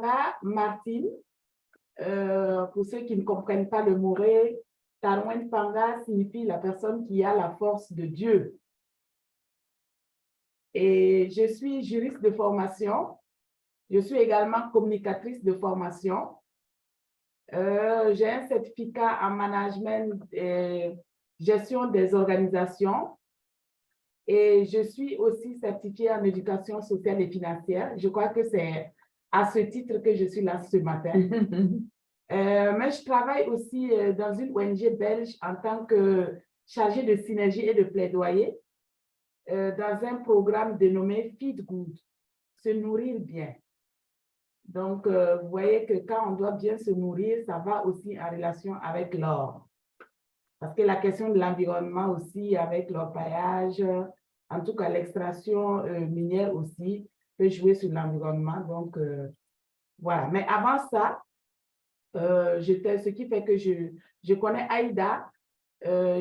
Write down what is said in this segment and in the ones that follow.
Panga, Martine. Pour ceux qui ne comprennent pas le Moré, Tarwen Panga signifie la personne qui a la force de Dieu. Et je suis juriste de formation. Je suis également communicatrice de formation. J'ai un certificat en management et gestion des organisations. Et je suis aussi certifiée en éducation sociale et financière. Je crois que c'est à ce titre que je suis là ce matin. Mais je travaille aussi dans une ONG belge en tant que chargée de synergie et de plaidoyer dans un programme dénommé Feed Good, se nourrir bien. Donc, vous voyez que quand on doit bien se nourrir, ça va aussi en relation avec l'or. Parce que la question de l'environnement aussi, avec l'orpaillage, en tout cas l'extraction minière aussi, peut jouer sur l'environnement. Donc, voilà. Mais avant ça, ce qui fait que je connais Aïda.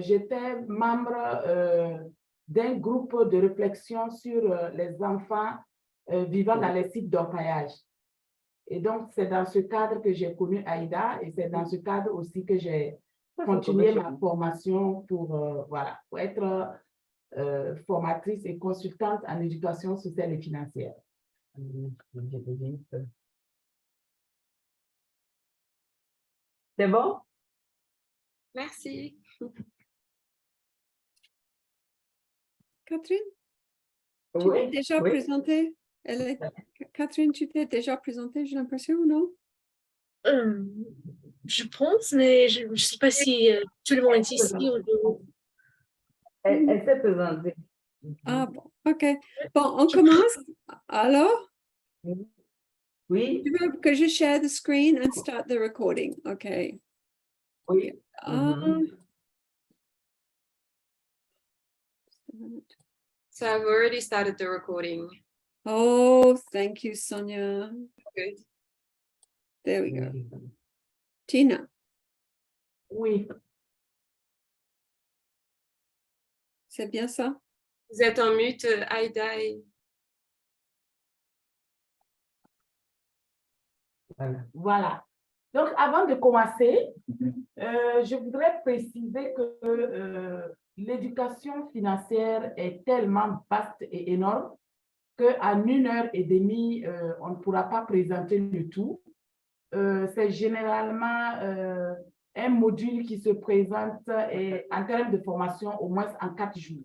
J'étais membre d'un groupe de réflexion sur les enfants vivant dans les sites d'orpaillage. Et donc, c'est dans ce cadre que j'ai connu Aïda et c'est dans ce cadre aussi que j'ai continué ma formation pour, voilà, pour être formatrice et consultante en éducation sociale et financière. C'est bon? Merci. Catherine, tu t'es déjà présentée? Catherine, tu t'es déjà présentée, j'ai l'impression, non? Je pense, mais je ne sais pas si tout le monde est ici. Elle s'est présentée. Ah bon, ok. Bon, on commence. Alors? Oui. Tu veux que je share the screen and start the recording? Ok. Oui. So I've already started the recording. Oh, thank you, Sonia. Good. There we go. Tina. Oui. C'est bien ça? Vous êtes en mute, Aïda. Voilà. Donc, avant de commencer, je voudrais préciser que l'éducation financière est tellement vaste et énorme qu'en 1h30, on ne pourra pas présenter le tout. C'est généralement un module qui se présente en termes de formation au moins en 4 jours.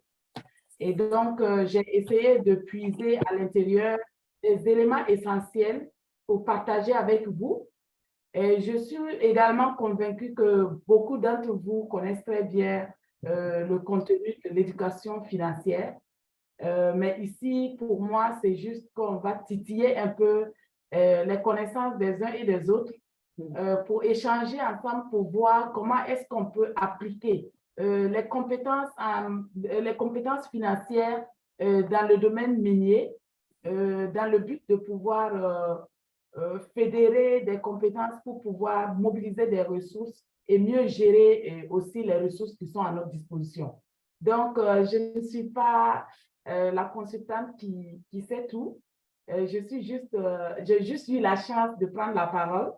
Et donc, j'ai essayé de puiser à l'intérieur des éléments essentiels pour partager avec vous. Et je suis également convaincue que beaucoup d'entre vous connaissent très bien le contenu de l'éducation financière. Mais ici, pour moi, c'est juste qu'on va titiller un peu les connaissances des uns et des autres pour échanger ensemble, pour voir comment est-ce qu'on peut appliquer les compétences financières dans le domaine minier, dans le but de pouvoir fédérer des compétences pour pouvoir mobiliser des ressources et mieux gérer aussi les ressources qui sont à notre disposition. Donc, je ne suis pas la consultante qui sait tout. J'ai juste eu la chance de prendre la parole,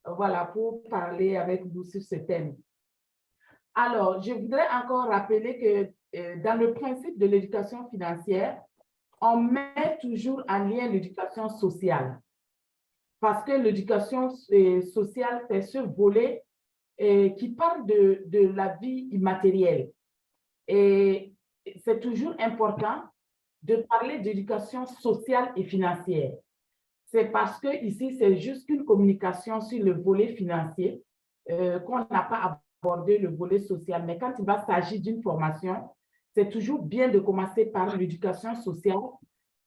voilà, pour parler avec vous sur ce thème. Alors, je voudrais encore rappeler que dans le principe de l'éducation financière, on met toujours en lien l'éducation sociale. Parce que l'éducation sociale, c'est ce volet qui parle de la vie immatérielle. Et c'est toujours important de parler d'éducation sociale et financière. C'est parce que ici, c'est juste une communication sur le volet financier qu'on n'a pas abordé le volet social. Mais quand il va s'agir d'une formation, c'est toujours bien de commencer par l'éducation sociale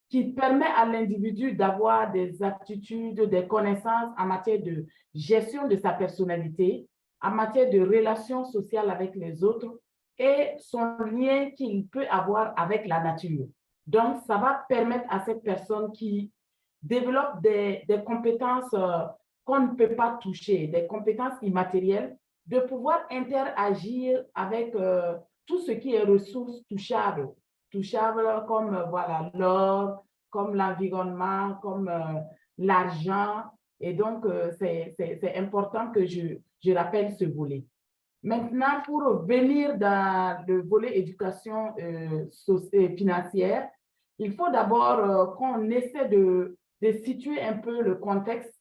qui permet à l'individu d'avoir des aptitudes, des connaissances en matière de gestion de sa personnalité, en matière de relations sociales avec les autres et son lien qu'il peut avoir avec la nature. Donc, ça va permettre à cette personne qui développe des compétences qu'on ne peut pas toucher, des compétences immatérielles, de pouvoir interagir avec tout ce qui est ressources touchables comme voilà, l'or, comme l'environnement, comme l'argent, Et donc, c'est important que je rappelle ce volet. Maintenant, pour venir dans le volet éducation financière, il faut d'abord qu'on essaie de situer un peu le contexte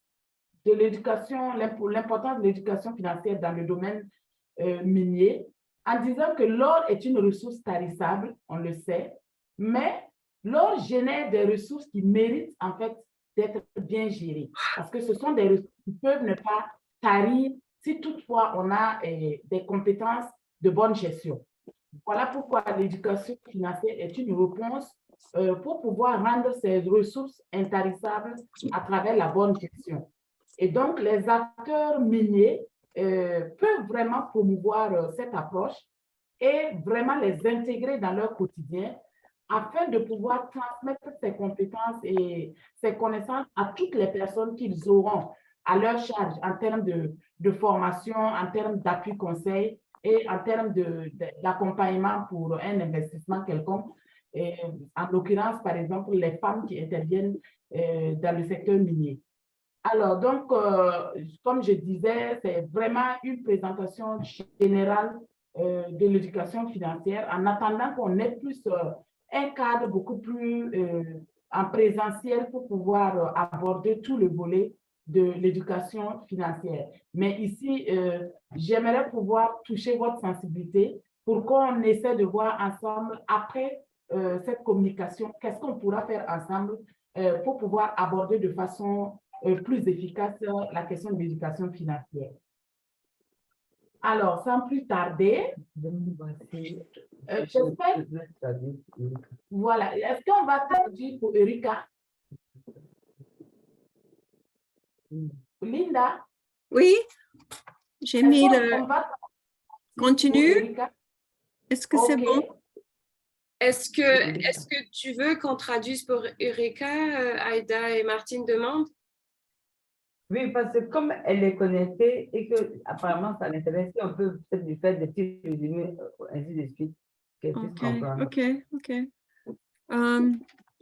de l'éducation, l'importance de l'éducation financière dans le domaine minier, en disant que l'or est une ressource tarissable, on le sait, mais l'or génère des ressources qui méritent en fait d'être bien gérées, parce que ce sont des ressources qui peuvent ne pas tarir si toutefois on a des compétences de bonne gestion. Voilà pourquoi l'éducation financière est une réponse pour pouvoir rendre ces ressources intarissables à travers la bonne gestion. Et donc, les acteurs miniers peuvent vraiment promouvoir cette approche et vraiment les intégrer dans leur quotidien afin de pouvoir transmettre ces compétences et ces connaissances à toutes les personnes qu'ils auront à leur charge en termes de formation, en termes d'appui conseil et en termes d'accompagnement pour un investissement quelconque. Et, en l'occurrence, par exemple, les femmes qui interviennent dans le secteur minier. Alors, donc, comme je disais, c'est vraiment une présentation générale de l'éducation financière en attendant qu'on ait plus un cadre beaucoup plus en présentiel pour pouvoir aborder tout le volet de l'éducation financière. Mais ici, j'aimerais pouvoir toucher votre sensibilité pour qu'on essaie de voir ensemble, après cette communication, qu'est-ce qu'on pourra faire ensemble pour pouvoir aborder de façon plus efficace la question de l'éducation financière. Alors, sans plus tarder, j'espère. Voilà. Est-ce qu'on va traduire pour Erika? Linda? Oui, j'ai mis le continue. Est-ce que c'est bon? Est-ce que tu veux qu'on traduise pour Erika, Aïda et Martine demandent? Oui, parce que comme elle est connectée et que apparemment ça l'intéresse, on peut peut-être lui faire des petits résumés, ainsi de suite, qu'elle puisse comprendre. Ok.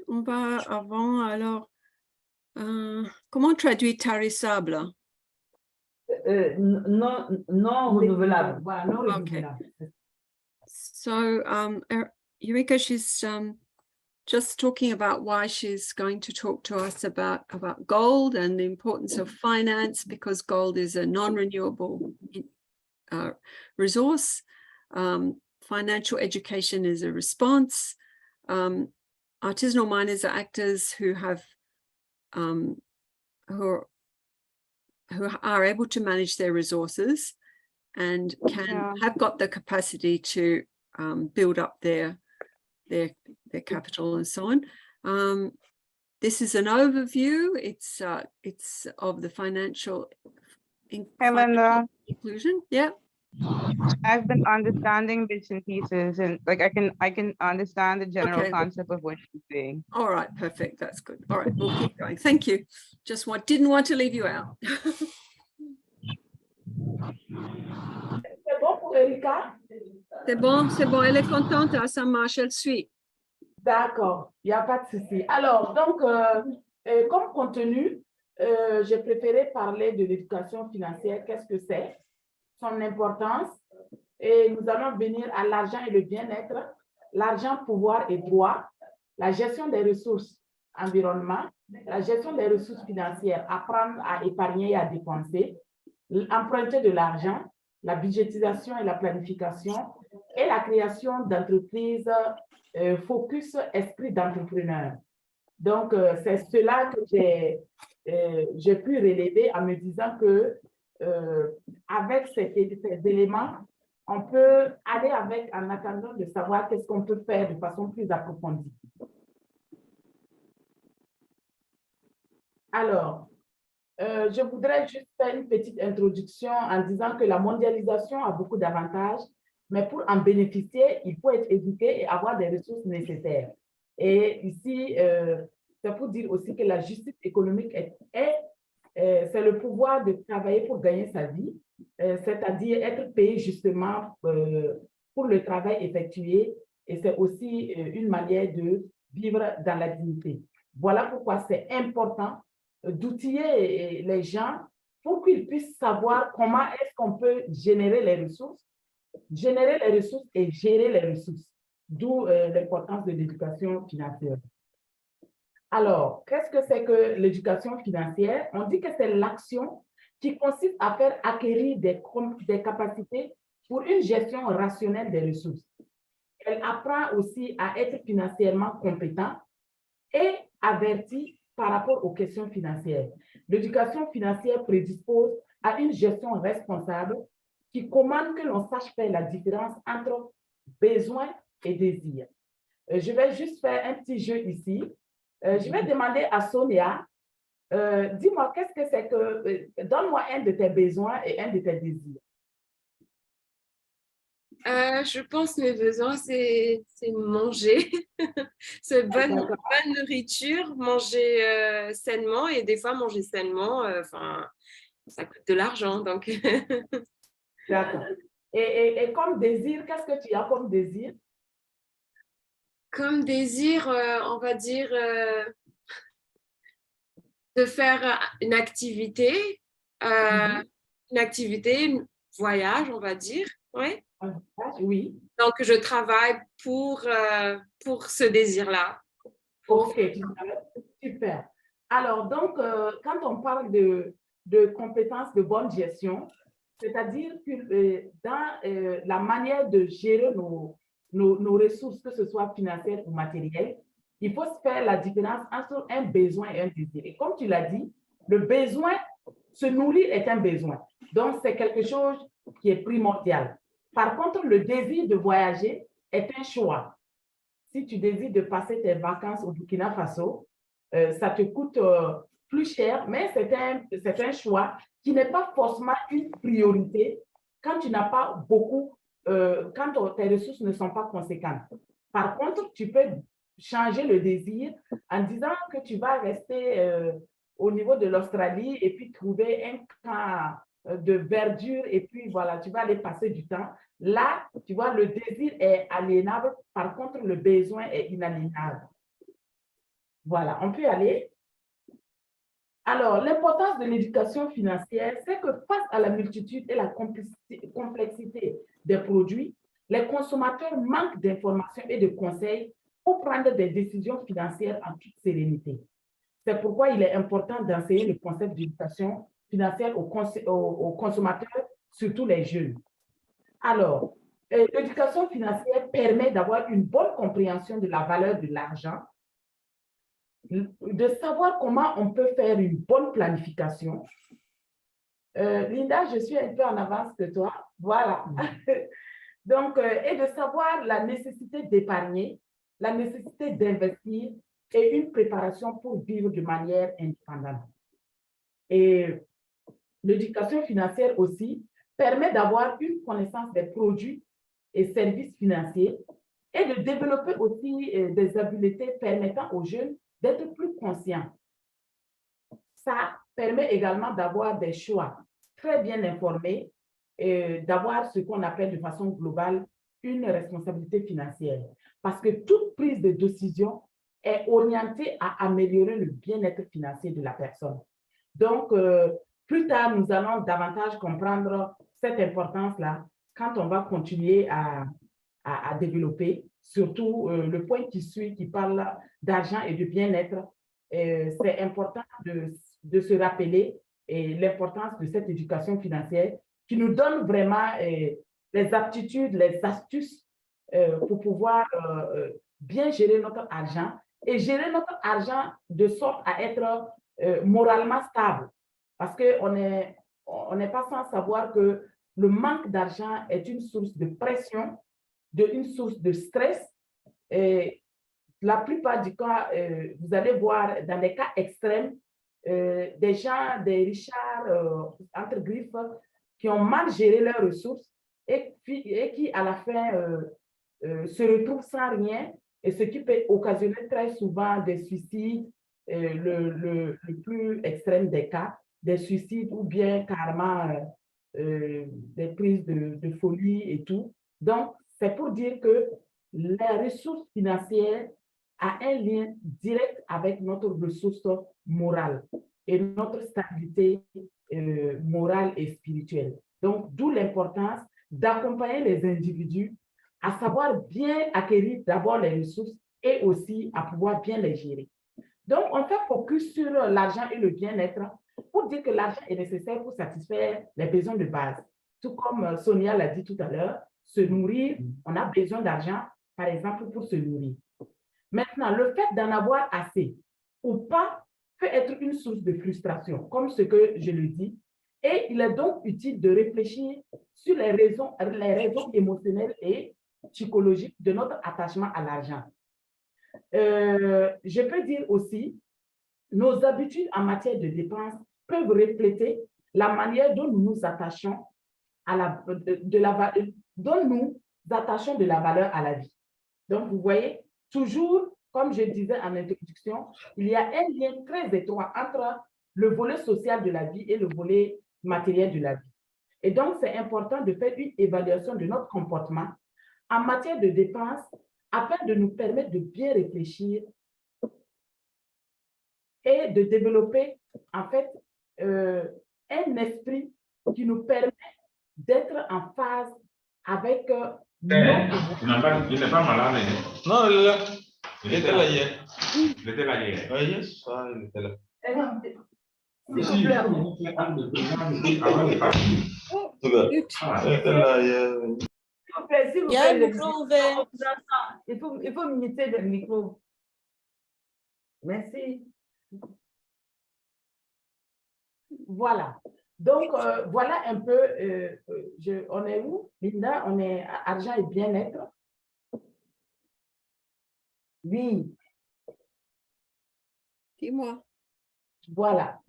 On va avant, alors, comment traduire tarissable? Non renouvelable. Voilà, non renouvelable. So, Eureka, she's just talking about why she's going to talk to us about gold and the importance of finance, because gold is a non-renewable resource. Financial education is a response. Artisanal miners are actors who have who are able to manage their resources and have got the capacity to build up their capital and so on. This is an overview. It's of the financial inclusion. Yeah. I've been understanding bits and pieces, and like I can understand the general concept of what she's saying. All right, perfect. That's good. All right, we'll keep going. Thank you. Just didn't want to leave you out. C'est bon pour Erika? C'est bon. Elle est contente, ça marche, elle suit. D'accord, il n'y a pas de souci. Alors, donc, comme contenu, j'ai préféré parler de l'éducation financière. Qu'est-ce que c'est? Son importance. Et nous allons venir à l'argent et le bien-être, l'argent, pouvoir et droit, la gestion des ressources, environnement, la gestion des ressources financières, apprendre à épargner et à dépenser, emprunter de l'argent, la budgétisation et la planification, et la création d'entreprises focus esprit d'entrepreneur. Donc, c'est cela que j'ai pu relever en me disant que avec ces éléments, on peut aller avec en attendant de savoir qu'est-ce qu'on peut faire de façon plus approfondie. Alors, je voudrais juste faire une petite introduction en disant que la mondialisation a beaucoup d'avantages, mais pour en bénéficier, il faut être éduqué et avoir des ressources nécessaires. Et ici, c'est pour dire aussi que la justice économique c'est le pouvoir de travailler pour gagner sa vie, c'est-à-dire être payé justement pour le travail effectué, et c'est aussi une manière de vivre dans la dignité. Voilà pourquoi c'est important d'outiller les gens pour qu'ils puissent savoir comment est-ce qu'on peut générer les ressources et gérer les ressources, d'où l'importance de l'éducation financière. Alors, qu'est-ce que c'est que l'éducation financière? On dit que c'est l'action qui consiste à faire acquérir des capacités pour une gestion rationnelle des ressources. Elle apprend aussi à être financièrement compétent et averti par rapport aux questions financières. L'éducation financière prédispose à une gestion responsable qui commande que l'on sache faire la différence entre besoins et désirs. Je vais juste faire un petit jeu ici. Je vais demander à Sonia, dis-moi, qu'est-ce que c'est que, donne-moi un de tes besoins et un de tes désirs. Je pense que mes besoins, c'est manger. C'est bonne nourriture, manger sainement et des fois manger sainement, ça coûte de l'argent. Donc. D'accord. Et comme désir, qu'est-ce que tu as comme désir? Comme désir, on va dire de faire une activité, un voyage, on va dire. Ouais. Oui. Donc, je travaille pour ce désir-là. OK, super. Alors, donc, quand on parle de compétences de bonne gestion, c'est-à-dire que dans la manière de gérer nos ressources, que ce soit financières ou matérielles, il faut se faire la différence entre un besoin et un désir. Et comme tu l'as dit, le besoin, se nourrir est un besoin. Donc, c'est quelque chose qui est primordial. Par contre, le désir de voyager est un choix. Si tu désires de passer tes vacances au Burkina Faso, ça te coûte plus cher, mais c'est un choix qui n'est pas forcément une priorité quand tu n'as pas beaucoup, quand tes ressources ne sont pas conséquentes. Par contre, tu peux changer le désir en disant que tu vas rester au niveau de l'Australie et puis trouver un camp de verdure et puis voilà, tu vas aller passer du temps. Là, tu vois, le désir est aliénable, par contre, le besoin est inaliénable. Voilà, on peut aller. Alors, l'importance de l'éducation financière, c'est que face à la multitude et la complexité des produits, les consommateurs manquent d'informations et de conseils pour prendre des décisions financières en toute sérénité. C'est pourquoi il est important d'enseigner le concept d'éducation financière aux consommateurs, surtout les jeunes. Alors, l'éducation financière permet d'avoir une bonne compréhension de la valeur de l'argent, de savoir comment on peut faire une bonne planification. Linda, je suis un peu en avance de toi. Voilà. Donc, et de savoir la nécessité d'épargner, la nécessité d'investir et une préparation pour vivre de manière indépendante. Et l'éducation financière aussi permet d'avoir une connaissance des produits et services financiers et de développer aussi des habiletés permettant aux jeunes d'être plus conscients. Ça permet également d'avoir des choix très bien informés et d'avoir ce qu'on appelle de façon globale une responsabilité financière. Parce que toute prise de décision est orientée à améliorer le bien-être financier de la personne. Donc, plus tard, nous allons davantage comprendre cette importance-là quand on va continuer à développer, surtout le point qui suit, qui parle d'argent et de bien-être. C'est important de se rappeler l'importance de cette éducation financière qui nous donne vraiment les aptitudes, les astuces pour pouvoir bien gérer notre argent et gérer notre argent de sorte à être moralement stable. Parce qu'on n'est pas sans savoir que le manque d'argent est une source de pression, une source de stress. Et la plupart du temps, vous allez voir dans des cas extrêmes, des gens, des richards, entre griffes, qui ont mal géré leurs ressources et qui, à la fin, se retrouvent sans rien, et ce qui peut occasionner très souvent des suicides, le plus extrême des cas, des suicides ou bien carrément des prises de folie et tout. Donc, c'est pour dire que les ressources financières ont un lien direct avec notre ressource morale. et notre stabilité morale et spirituelle. Donc, d'où l'importance d'accompagner les individus à savoir bien acquérir d'abord les ressources et aussi à pouvoir bien les gérer. Donc, on fait focus sur l'argent et le bien-être pour dire que l'argent est nécessaire pour satisfaire les besoins de base. Tout comme Sonia l'a dit tout à l'heure, se nourrir, on a besoin d'argent, par exemple, pour se nourrir. Maintenant, le fait d'en avoir assez ou pas peut être une source de frustration, comme ce que je le dis, et il est donc utile de réfléchir sur les raisons émotionnelles et psychologiques de notre attachement à l'argent. Je peux dire aussi, nos habitudes en matière de dépenses peuvent refléter la manière dont nous nous attachons à dont nous attachons de la valeur à la vie. Donc, vous voyez, toujours, comme je disais en introduction, il y a un lien très étroit entre le volet social de la vie et le volet matériel de la vie. Et donc, c'est important de faire une évaluation de notre comportement en matière de dépenses afin de nous permettre de bien réfléchir et de développer, en fait, un esprit qui nous permet d'être en phase avec Il n'est pas malade. Non, il est là. Il était là hier. Il était là hier. Oui, hier soir, il était là. Il y a un micro ouvert. Il faut imiter le micro. Merci. Voilà. Donc, voilà un peu, on est où, Linda? On est à argent et bien-être. Oui. Dis-moi. Voilà.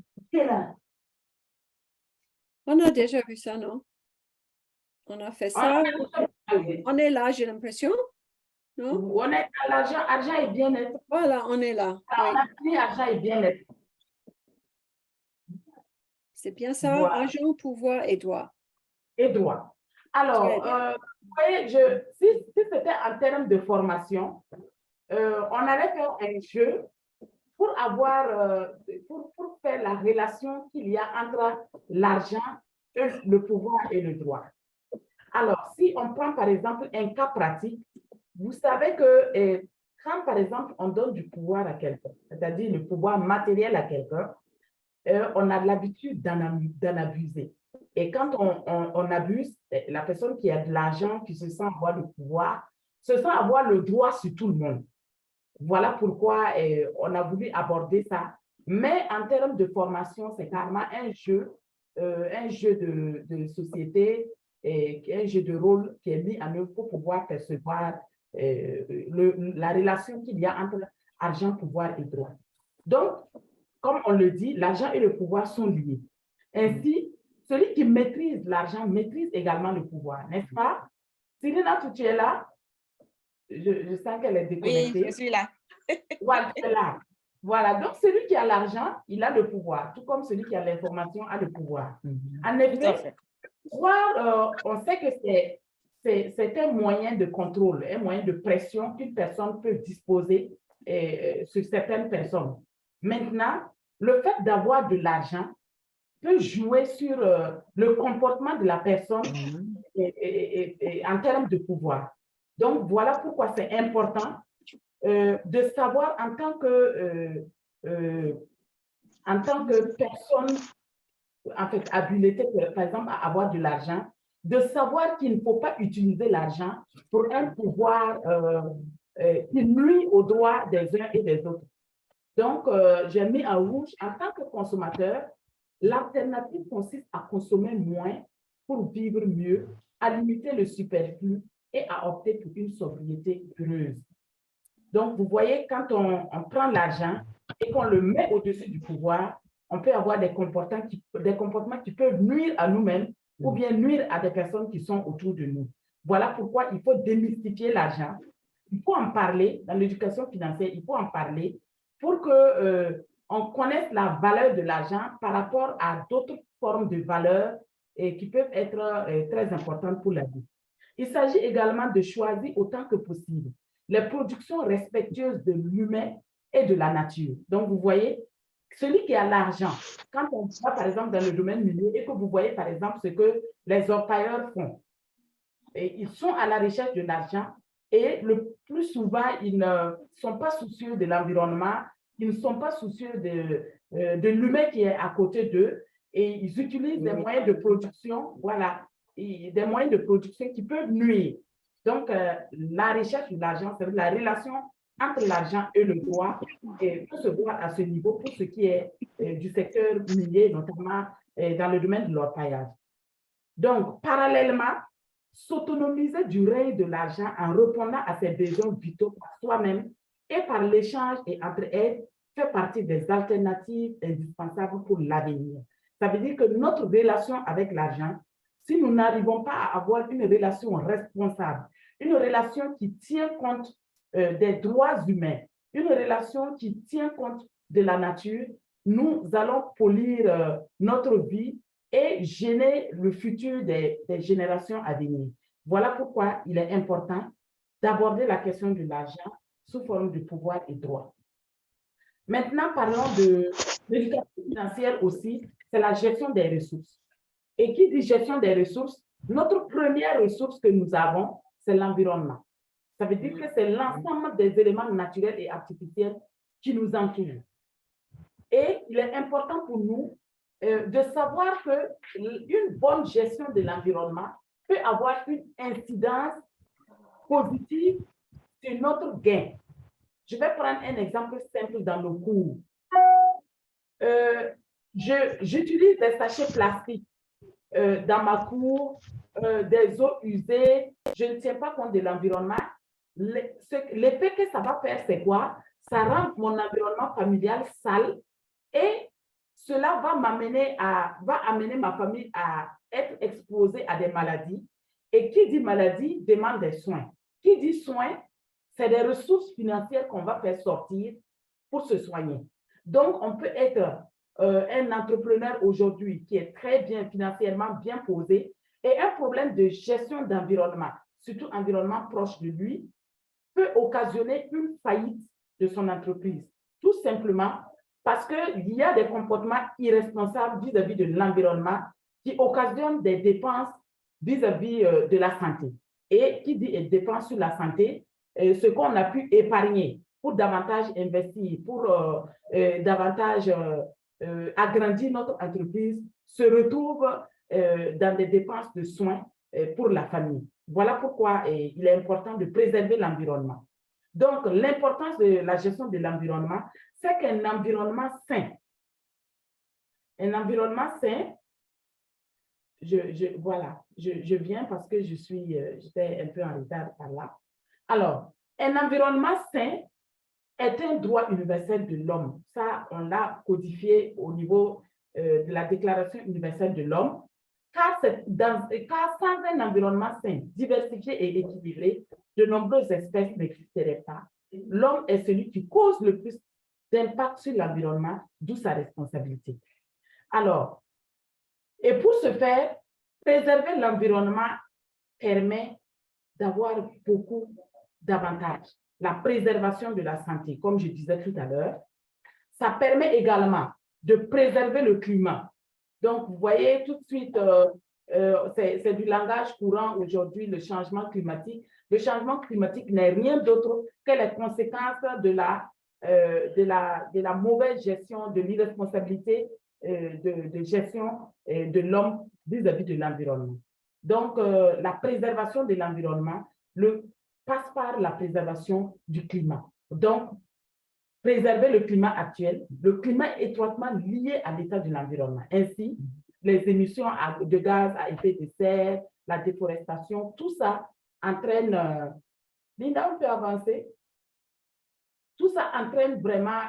On a déjà vu ça, non? On a fait ça. On est là, j'ai l'impression. Non? On est à l'argent, argent et bien-être. Voilà, on est là. On a pris argent et bien-être. C'est bien ça, voilà. Argent, pouvoir et droit. Et droit. Alors, vous voyez, si c'était en termes de formation, on allait faire un jeu pour avoir, pour faire la relation qu'il y a entre l'argent, le pouvoir et le droit. Alors, si on prend par exemple un cas pratique, vous savez que quand par exemple on donne du pouvoir à quelqu'un, c'est-à-dire le pouvoir matériel à quelqu'un, on a l'habitude d'en abuser. Et quand on abuse, la personne qui a de l'argent, qui se sent avoir le pouvoir, se sent avoir le droit sur tout le monde. Voilà pourquoi on a voulu aborder ça. Mais en termes de formation, c'est carrément un jeu de société, et un jeu de rôle qui est mis en œuvre pour pouvoir percevoir la relation qu'il y a entre argent, pouvoir et droit. Donc, comme on le dit, l'argent et le pouvoir sont liés. Ainsi, celui qui maîtrise l'argent maîtrise également le pouvoir, n'est-ce pas? Cyrina, tu es là? Je sens qu'elle est déconnectée. Oui, je suis là. Voilà, tu es là. Voilà, donc celui qui a l'argent, il a le pouvoir, tout comme celui qui a l'information a le pouvoir. En effet, on sait que c'est un moyen de contrôle, un moyen de pression qu'une personne peut disposer sur certaines personnes. Maintenant, le fait d'avoir de l'argent peut jouer sur le comportement de la personne en termes de pouvoir. Donc, voilà pourquoi c'est important de savoir en tant que personne, en fait, habilitée, par exemple, à avoir de l'argent, de savoir qu'il ne faut pas utiliser l'argent pour un pouvoir qui nuit aux droits des uns et des autres. Donc, j'ai mis en rouge, en tant que consommateur, l'alternative consiste à consommer moins pour vivre mieux, à limiter le superflu et à opter pour une sobriété heureuse. Donc, vous voyez, quand on prend l'argent et qu'on le met au-dessus du pouvoir, on peut avoir des comportements qui peuvent nuire à nous-mêmes ou bien nuire à des personnes qui sont autour de nous. Voilà pourquoi il faut démystifier l'argent. Il faut en parler dans l'éducation financière, il faut en parler pour qu'on connaisse la valeur de l'argent par rapport à d'autres formes de valeurs qui peuvent être très importantes pour la vie. Il s'agit également de choisir autant que possible les productions respectueuses de l'humain et de la nature. Donc, vous voyez, celui qui a l'argent, quand on va par exemple dans le domaine minier et que vous voyez par exemple ce que les orpailleurs font, et ils sont à la recherche de l'argent et le plus souvent, ils ne sont pas soucieux de l'environnement, ils ne sont pas soucieux de l'humain qui est à côté d'eux et ils utilisent des moyens de production, voilà, des moyens de production qui peuvent nuire. Donc, la recherche de l'argent, c'est la relation entre l'argent et le droit et peut se voir à ce niveau pour ce qui est du secteur minier, notamment dans le domaine de l'orpaillage. Donc, parallèlement, s'autonomiser du règne de l'argent en répondant à ses besoins vitaux par soi-même et par l'échange et entre-aide fait partie des alternatives indispensables pour l'avenir. Ça veut dire que notre relation avec l'argent, si nous n'arrivons pas à avoir une relation responsable, une relation qui tient compte des droits humains, une relation qui tient compte de la nature, nous allons polir notre vie et gêner le futur des générations à venir. Voilà pourquoi il est important d'aborder la question de l'argent sous forme de pouvoir et droit. Maintenant, parlons de l'éducation financière aussi, c'est la gestion des ressources. Et qui dit gestion des ressources, notre première ressource que nous avons, c'est l'environnement. Ça veut dire que c'est l'ensemble des éléments naturels et artificiels qui nous entourent. Et il est important pour nous de savoir qu'une bonne gestion de l'environnement peut avoir une incidence positive sur notre gain. Je vais prendre un exemple simple dans le cours. J'utilise des sachets plastiques dans ma cour, des eaux usées, je ne tiens pas compte de l'environnement. L'effet que ça va faire, c'est quoi? Ça rend mon environnement familial sale et cela va amener ma famille à être exposée à des maladies. Et qui dit maladie demande des soins. Qui dit soins, c'est des ressources financières qu'on va faire sortir pour se soigner. Donc, on peut être un entrepreneur aujourd'hui qui est très bien financièrement bien posé et un problème de gestion d'environnement, surtout environnement proche de lui, peut occasionner une faillite de son entreprise. Tout simplement parce qu'il y a des comportements irresponsables vis-à-vis de l'environnement qui occasionnent des dépenses vis-à-vis de la santé. Et qui dit dépenses sur la santé, ce qu'on a pu épargner pour davantage investir, pour davantage agrandir notre entreprise, se retrouve dans des dépenses de soins pour la famille. Voilà pourquoi il est important de préserver l'environnement. Donc, l'importance de la gestion de l'environnement, c'est qu'un environnement sain, je viens parce que j'étais un peu en retard par là. Alors, un environnement sain est un droit universel de l'homme. Ça, on l'a codifié au niveau de la Déclaration universelle de l'homme. Car sans un environnement sain, diversifié et équilibré, de nombreuses espèces n'existeraient pas. L'homme est celui qui cause le plus d'impact sur l'environnement, d'où sa responsabilité. Alors, et pour ce faire, préserver l'environnement permet d'avoir beaucoup d'avantages. La préservation de la santé, comme je disais tout à l'heure, ça permet également de préserver le climat. Donc, vous voyez tout de suite, c'est du langage courant aujourd'hui, le changement climatique. Le changement climatique n'est rien d'autre que les conséquences de la mauvaise gestion, de l'irresponsabilité de gestion de l'homme vis-à-vis de l'environnement. Donc, la préservation de l'environnement passe par la préservation du climat. Donc, préserver le climat actuel, le climat est étroitement lié à l'état de l'environnement. Ainsi, les émissions de gaz à effet de serre, la déforestation, tout ça entraîne... Linda, on peut avancer? Tout ça entraîne vraiment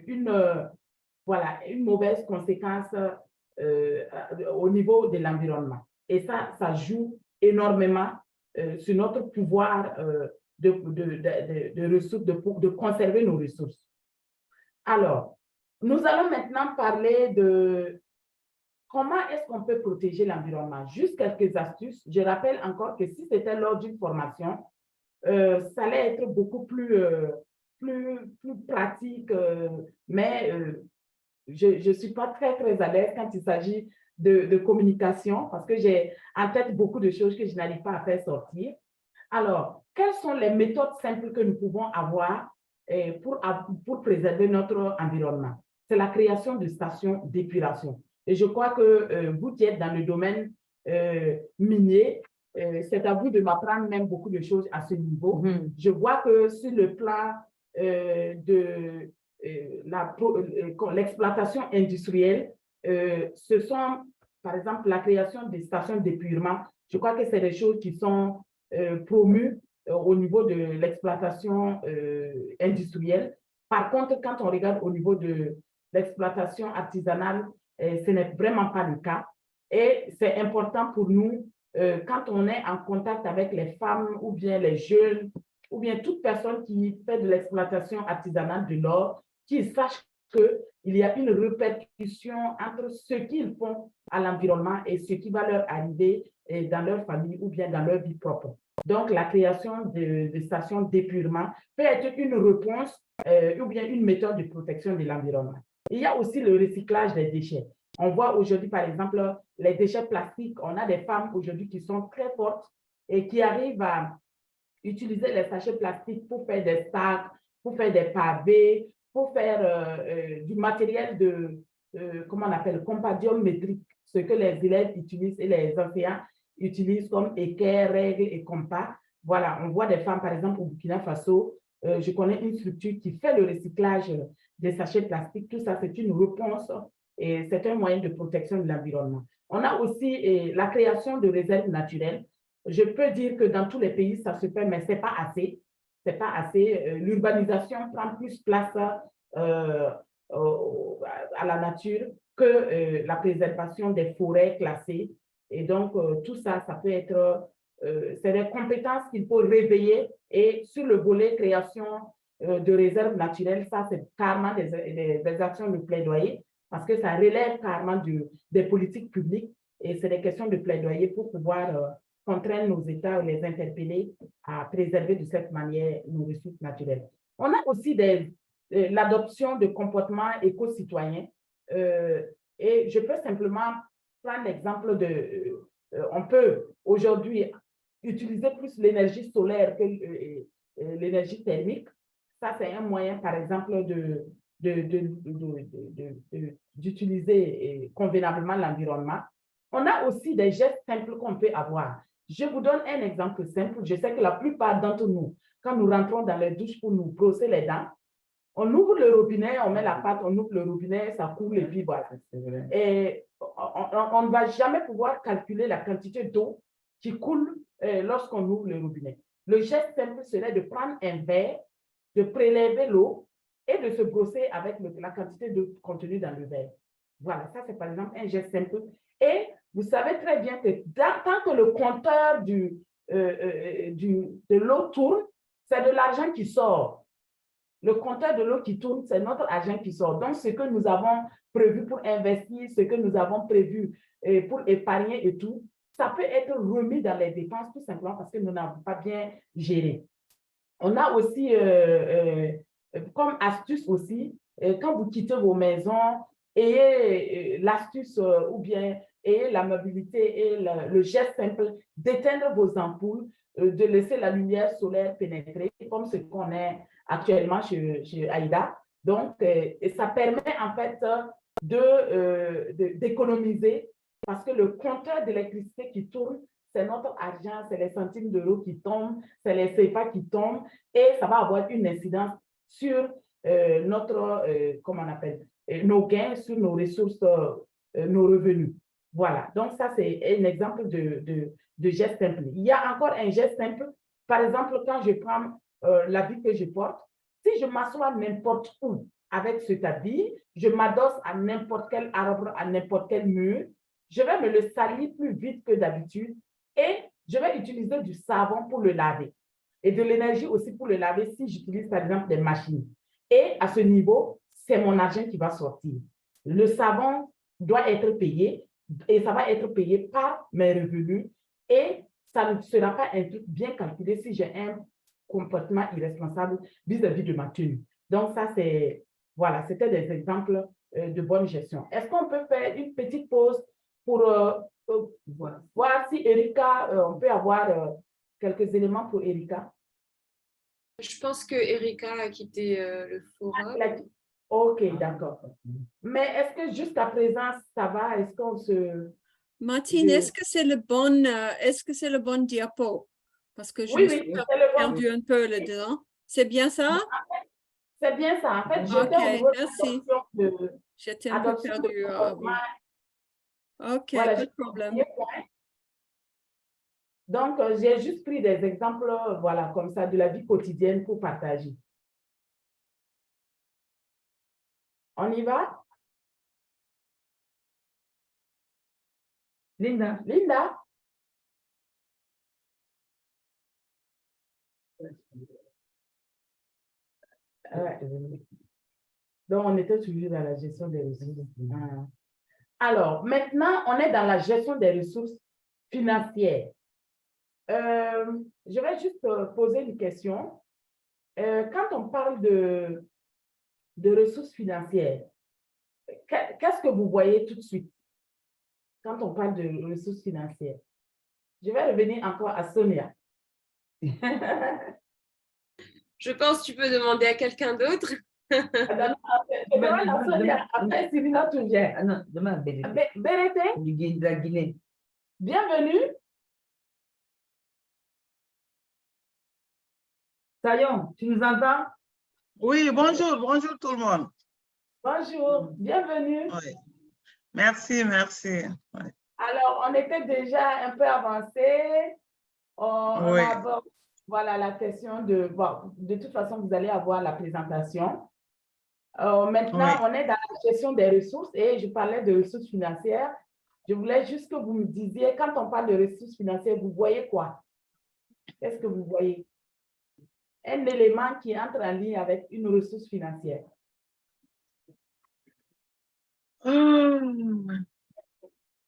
une mauvaise conséquence au niveau de l'environnement. Et ça joue énormément sur notre pouvoir de ressources, de conserver nos ressources. Alors, nous allons maintenant parler de comment est-ce qu'on peut protéger l'environnement. Juste quelques astuces. Je rappelle encore que si c'était lors d'une formation, ça allait être beaucoup plus pratique, mais je ne suis pas très, très à l'aise quand il s'agit de communication parce que j'ai en tête beaucoup de choses que je n'arrive pas à faire sortir. Alors, quelles sont les méthodes simples que nous pouvons avoir pour préserver notre environnement? C'est la création de stations d'épuration. Et je crois que vous qui êtes dans le domaine minier, c'est à vous de m'apprendre même beaucoup de choses à ce niveau. Je vois que sur le plan de l'exploitation industrielle, ce sont, par exemple, la création des stations d'épurement. Je crois que c'est des choses qui sont promues au niveau de l'exploitation industrielle. Par contre, quand on regarde au niveau de l'exploitation artisanale, ce n'est vraiment pas le cas. Et c'est important pour nous, quand on est en contact avec les femmes ou bien les jeunes, ou bien toute personne qui fait de l'exploitation artisanale de l'or, qu'ils sachent qu'il y a une répercussion entre ce qu'ils font à l'environnement et ce qui va leur arriver dans leur famille ou bien dans leur vie propre. Donc, la création de stations d'épurement peut être une réponse ou bien une méthode de protection de l'environnement. Il y a aussi le recyclage des déchets. On voit aujourd'hui, par exemple, les déchets plastiques. On a des femmes aujourd'hui qui sont très fortes et qui arrivent à utiliser les sachets plastiques pour faire des sacs, pour faire des pavés, pour faire du matériel de, comment on appelle, compendium métrique, ce que les élèves utilisent et les enseignants utilisent comme équerre, règles et compas. Voilà, on voit des femmes, par exemple, au Burkina Faso. Je connais une structure qui fait le recyclage des sachets plastiques. Tout ça, c'est une réponse et c'est un moyen de protection de l'environnement. On a aussi la création de réserves naturelles. Je peux dire que dans tous les pays, ça se fait, mais ce n'est pas assez. C'est pas assez. L'urbanisation prend plus place à la nature que la préservation des forêts classées. Et donc, tout ça, ça peut être, c'est des compétences qu'il faut réveiller. Et sur le volet création de réserves naturelles, ça, c'est carrément des actions de plaidoyer parce que ça relève carrément des politiques publiques et c'est des questions de plaidoyer pour pouvoir contraindre nos États ou les interpeller à préserver de cette manière nos ressources naturelles. On a aussi l'adoption de comportements éco-citoyens et je peux simplement prendre l'exemple on peut aujourd'hui utiliser plus l'énergie solaire que l'énergie thermique. Ça, c'est un moyen, par exemple, d'utiliser convenablement l'environnement. On a aussi des gestes simples qu'on peut avoir. Je vous donne un exemple simple. Je sais que la plupart d'entre nous, quand nous rentrons dans les douches pour nous brosser les dents, on ouvre le robinet, on met la pâte, on ouvre le robinet, ça coule et puis voilà. Et on ne va jamais pouvoir calculer la quantité d'eau qui coule lorsqu'on ouvre le robinet. Le geste simple serait de prendre un verre, de prélever l'eau et de se brosser avec la quantité d'eau contenue dans le verre. Voilà, ça c'est par exemple un geste simple. Et vous savez très bien que tant que le compteur de l'eau tourne, c'est de l'argent qui sort. Le compteur de l'eau qui tourne, c'est notre argent qui sort. Donc, ce que nous avons prévu pour investir, ce que nous avons prévu pour épargner et tout, ça peut être remis dans les dépenses tout simplement parce que nous n'avons pas bien géré. On a aussi, comme astuce aussi, quand vous quittez vos maisons, ayez l'astuce ou bien ayez la mobilité et le geste simple d'éteindre vos ampoules, de laisser la lumière solaire pénétrer, comme ce qu'on est actuellement chez Aïda. Donc, et ça permet en fait d'économiser parce que le compteur d'électricité qui tourne, c'est notre argent, c'est les centimes d'euros qui tombent, c'est les CFA qui tombent et ça va avoir une incidence sur comment on appelle, nos gains, sur nos ressources, nos revenus. Voilà, donc ça c'est un exemple de geste simple. Il y a encore un geste simple, par exemple quand je prends l'habit que je porte, si je m'assois n'importe où avec cet habit, je m'adosse à n'importe quel arbre, à n'importe quel mur, je vais me le salir plus vite que d'habitude et je vais utiliser du savon pour le laver et de l'énergie aussi pour le laver si j'utilise par exemple des machines. Et à ce niveau, c'est mon argent qui va sortir. Le savon doit être payé et ça va être payé par mes revenus et ça ne sera pas un truc bien calculé si j'ai un comportement irresponsable vis-à-vis de ma tenue. Donc ça, c'est, voilà, c'était des exemples de bonne gestion. Est-ce qu'on peut faire une petite pause pour voir si Erika, on peut avoir quelques éléments pour Erika? Je pense que Erika a quitté le forum. Ok, d'accord. Mais est-ce que jusqu'à présent, ça va? Est-ce qu'on se... Martine, est-ce que c'est le bon diapo? Parce que je Oui, me oui, suis c'est le bon. perdu un peu là-dedans. C'est bien ça? C'est bien ça. En fait, j'étais Ok, au niveau merci. J'étais un peu perdue. Ok, voilà, pas de problème. Donc, j'ai juste pris des exemples, voilà, comme ça, de la vie quotidienne pour partager. On y va? Linda. Linda? Donc, on était toujours dans la gestion des ressources. Alors, maintenant, on est dans la gestion des ressources financières. Je vais juste poser une question. Quand on parle de ressources financières, qu'est-ce que vous voyez tout de suite quand on parle de ressources financières? Je vais revenir encore à Sonia. Je pense que tu peux demander à quelqu'un d'autre. Guinée. Bienvenue. Sayon, tu nous entends? Oui, bonjour tout le monde. Bonjour, bienvenue. Oui. Merci. Oui. Alors, on était déjà un peu avancé. On a abordé, voilà, la question de... Bon, de toute façon, vous allez avoir la présentation. Maintenant, on est dans la gestion des ressources et je parlais de ressources financières. Je voulais juste que vous me disiez, quand on parle de ressources financières, vous voyez quoi? Qu'est-ce que vous voyez? Un élément qui entre en ligne avec une ressource financière.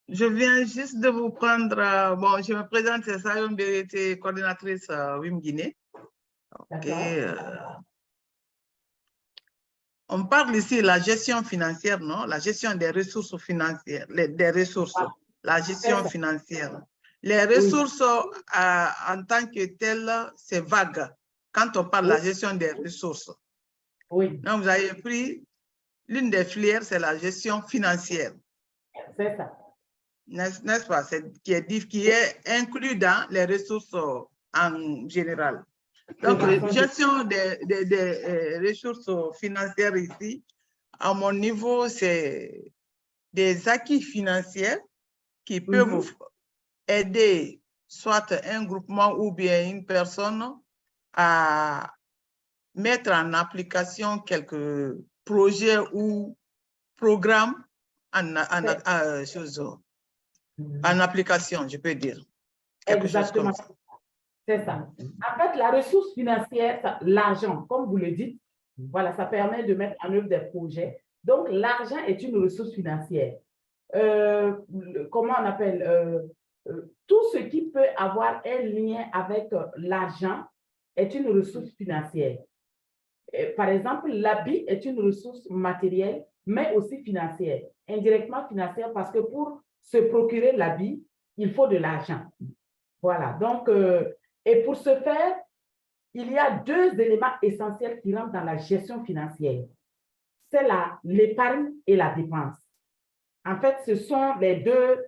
Je viens juste de vous prendre, bon, je me présente, c'est Sayon Berete, coordinatrice WIM Guinée. On parle ici de la gestion financière, non? La gestion des ressources financières, des ressources, la gestion financière. Les ressources en tant que telles, c'est vague quand on parle de la gestion des ressources. Oui. Donc, vous avez pris l'une des filières, c'est la gestion financière. C'est ça. N'est-ce pas? Qui est inclus dans les ressources en général. Donc, la gestion des ressources financières ici, à mon niveau, c'est des acquis financiers qui peuvent aider soit un groupement ou bien une personne à mettre en application quelques projets ou programmes en application, je peux dire. Exactement. C'est ça. En fait, la ressource financière, l'argent, comme vous le dites, voilà, ça permet de mettre en œuvre des projets. Donc, l'argent est une ressource financière. Comment on appelle? Tout ce qui peut avoir un lien avec l'argent est une ressource financière. Par exemple, l'habit est une ressource matérielle, mais aussi financière. Indirectement financière parce que pour se procurer l'habit, il faut de l'argent. Voilà. Donc, et pour ce faire, il y a deux éléments essentiels qui rentrent dans la gestion financière. C'est l'épargne et la dépense. En fait, ce sont les deux.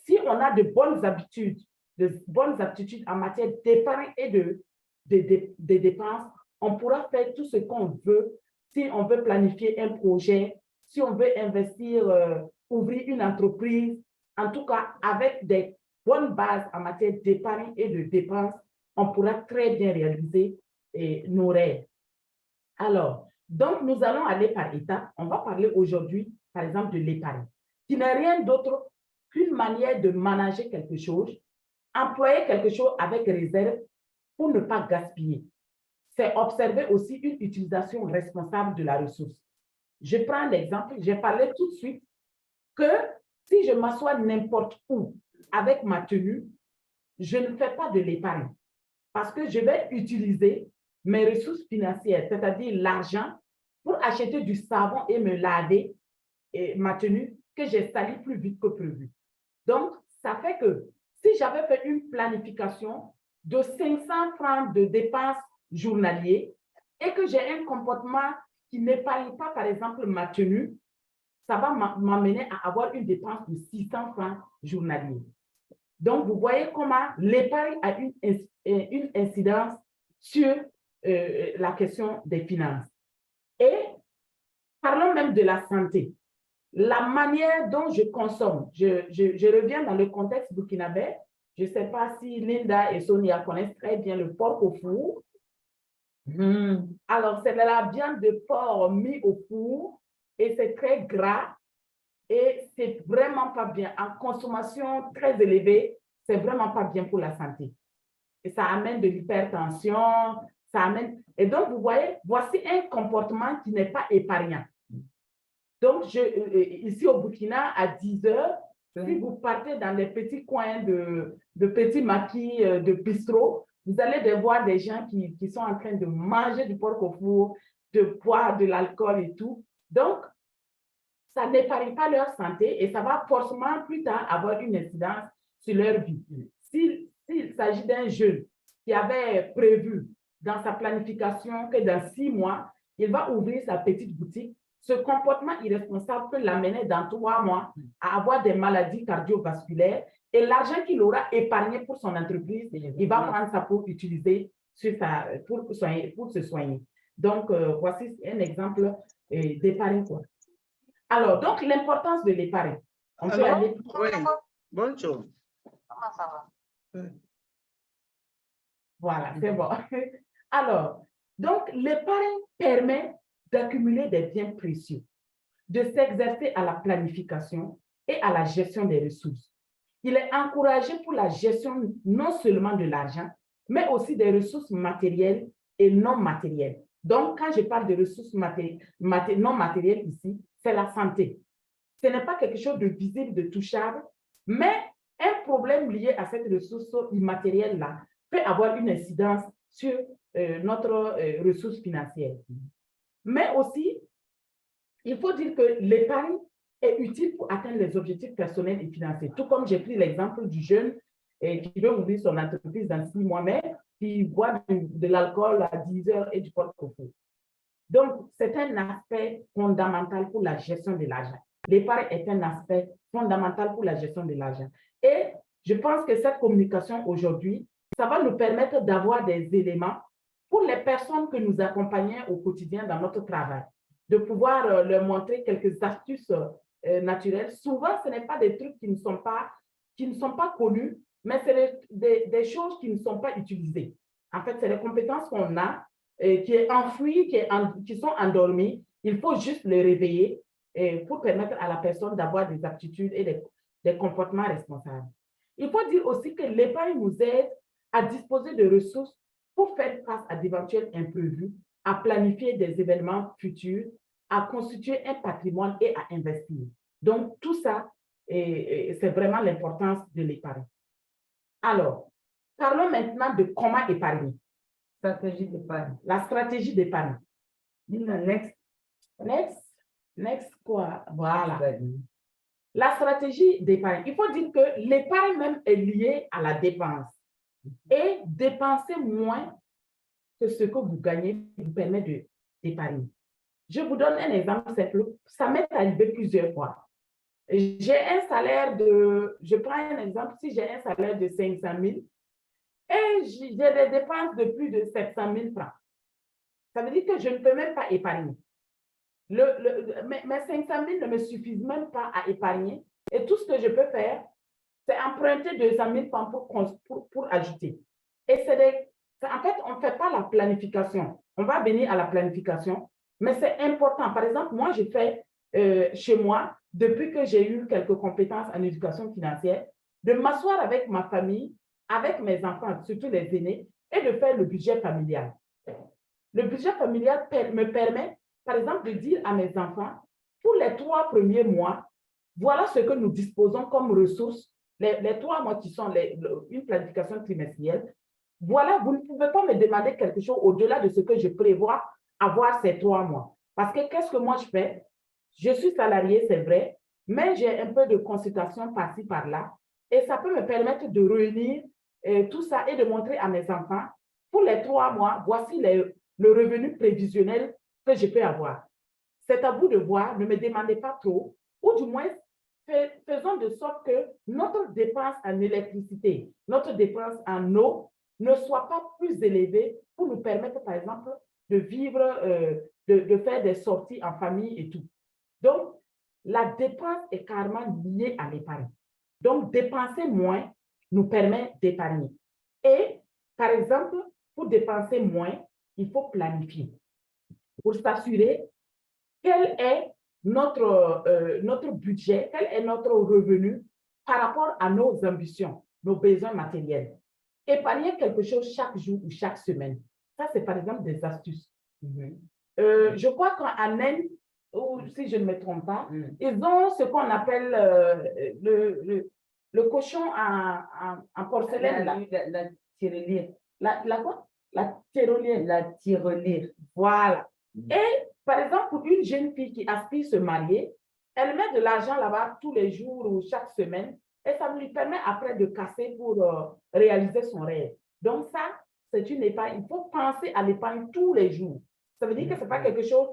Si on a de bonnes aptitudes en matière d'épargne et de dépenses, on pourra faire tout ce qu'on veut. Si on veut planifier un projet, si on veut investir, ouvrir une entreprise, en tout cas, avec des bonnes bases en matière d'épargne et de dépenses, on pourra très bien réaliser nos rêves. Alors, donc, nous allons aller par étapes. On va parler aujourd'hui, par exemple, de l'épargne, qui n'est rien d'autre qu'une manière de manager quelque chose, employer quelque chose avec réserve pour ne pas gaspiller. C'est observer aussi une utilisation responsable de la ressource. Je prends l'exemple, j'ai parlé tout de suite que si je m'assois n'importe où avec ma tenue, je ne fais pas de l'épargne parce que je vais utiliser mes ressources financières, c'est-à-dire l'argent, pour acheter du savon et me laver maintenu que j'ai sali plus vite que prévu. Donc, ça fait que si j'avais fait une planification de 500 francs de dépenses journaliers et que j'ai un comportement qui n'épargne pas, par exemple, ma tenue, ça va m'amener à avoir une dépense de 600 francs journaliers. Donc, vous voyez comment l'épargne a une incidence sur la question des finances. Et parlons même de la santé. La manière dont je consomme, je reviens dans le contexte burkinabé. Je ne sais pas si Linda et Sonia connaissent très bien le porc au four. Alors, c'est de la viande de porc mis au four et c'est très gras et c'est vraiment pas bien. En consommation très élevée, c'est vraiment pas bien pour la santé. Et ça amène de l'hypertension, ça amène... Et donc, vous voyez, voici un comportement qui n'est pas épargnant. Donc, ici au Burkina, à 10 heures, si vous partez dans les petits coins de petits maquis, de bistrot, vous allez voir des gens qui sont en train de manger du porc au four, de boire de l'alcool et tout. Donc, ça n'épargne pas leur santé et ça va forcément plus tard avoir une incidence sur leur vie. S'il s'agit d'un jeune qui avait prévu dans sa planification que dans 6 mois, il va ouvrir sa petite boutique, ce comportement irresponsable peut l'amener dans 3 mois à avoir des maladies cardiovasculaires et l'argent qu'il aura épargné pour son entreprise, il va prendre ça pour utiliser pour se soigner. Donc, voici un exemple d'épargne. Alors, donc, l'importance de l'épargne. On peut aller... Oui, bonjour. Comment ça va? Voilà, c'est bon. Alors, donc, l'épargne permet d'accumuler des biens précieux, de s'exercer à la planification et à la gestion des ressources. Il est encouragé pour la gestion non seulement de l'argent, mais aussi des ressources matérielles et non matérielles. Donc, quand je parle de ressources non matérielles ici, c'est la santé. Ce n'est pas quelque chose de visible, de touchable, mais un problème lié à cette ressource immatérielle-là peut avoir une incidence sur notre ressource financière. Mais aussi, il faut dire que l'épargne est utile pour atteindre les objectifs personnels et financiers. Tout comme j'ai pris l'exemple du jeune qui veut ouvrir son entreprise dans 6 mois, mais qui boit de l'alcool à 10 heures et du porc au four. Donc, c'est un aspect fondamental pour la gestion de l'argent. L'épargne est un aspect fondamental pour la gestion de l'argent. Et je pense que cette communication aujourd'hui, ça va nous permettre d'avoir des éléments pour les personnes que nous accompagnons au quotidien dans notre travail, de pouvoir leur montrer quelques astuces naturelles. Souvent, ce n'est pas des trucs qui ne sont pas connus, mais c'est des choses qui ne sont pas utilisées. En fait, c'est les compétences qu'on a, qui est enfouies, qui sont endormies. Il faut juste les réveiller pour permettre à la personne d'avoir des aptitudes et des comportements responsables. Il faut dire aussi que l'épargne nous aide à disposer de ressources pour faire face à d'éventuels imprévus, à planifier des événements futurs, à constituer un patrimoine et à investir. Donc, tout ça, c'est vraiment l'importance de l'épargne. Alors, parlons maintenant de comment épargner. Stratégie d'épargne. La stratégie d'épargne. Next quoi? Voilà. La stratégie d'épargne. Il faut dire que l'épargne même est liée à la dépense. Et dépenser moins que ce que vous gagnez vous permet d'épargner. Je vous donne un exemple simple. Ça m'est arrivé plusieurs fois. J'ai un salaire je prends un exemple, si j'ai un salaire de 500 000 et j'ai des dépenses de plus de 700 000 francs. Ça veut dire que je ne peux même pas épargner. Mes 500 000 ne me suffisent même pas à épargner. Et tout ce que je peux faire, c'est emprunter 200 000 francs pour ajouter. Et en fait, on ne fait pas la planification. On va venir à la planification, mais c'est important. Par exemple, moi, j'ai fait chez moi, depuis que j'ai eu quelques compétences en éducation financière, de m'asseoir avec ma famille, avec mes enfants, surtout les aînés, et de faire le budget familial. Le budget familial me permet, par exemple, de dire à mes enfants, pour les 3 premiers mois, voilà ce que nous disposons comme ressources, les 3 mois qui sont une planification trimestrielle. Voilà, vous ne pouvez pas me demander quelque chose au-delà de ce que je prévois avoir ces 3 mois. Parce que qu'est-ce que moi je fais? je suis salarié, c'est vrai, mais j'ai un peu de consultation par-ci, par-là, et ça peut me permettre de réunir tout ça et de montrer à mes enfants, pour les 3 mois, voici le revenu prévisionnel que je peux avoir. C'est à vous de voir, ne me demandez pas trop, ou du moins, faisons de sorte que notre dépense en électricité, notre dépense en eau ne soit pas plus élevée pour nous permettre, par exemple, de vivre, de faire des sorties en famille et tout. Donc, la dépense est carrément liée à l'épargne. Donc, dépenser moins nous permet d'épargner. Et, par exemple, pour dépenser moins, il faut planifier pour s'assurer quel est notre budget, quel est notre revenu par rapport à nos ambitions, nos besoins matériels. Épargner quelque chose chaque jour ou chaque semaine. Ça, c'est par exemple des astuces. Je crois qu'en Inde, ou si je ne me trompe pas, ils ont ce qu'on appelle le cochon en porcelaine. La tirelire. La quoi? La tirelire. La tirelire. Voilà. Et par exemple, pour une jeune fille qui aspire se marier, elle met de l'argent là-bas tous les jours ou chaque semaine et ça lui permet après de casser pour réaliser son rêve. Donc ça, c'est une épargne. Il faut penser à l'épargne tous les jours. Ça veut dire que ce n'est pas quelque chose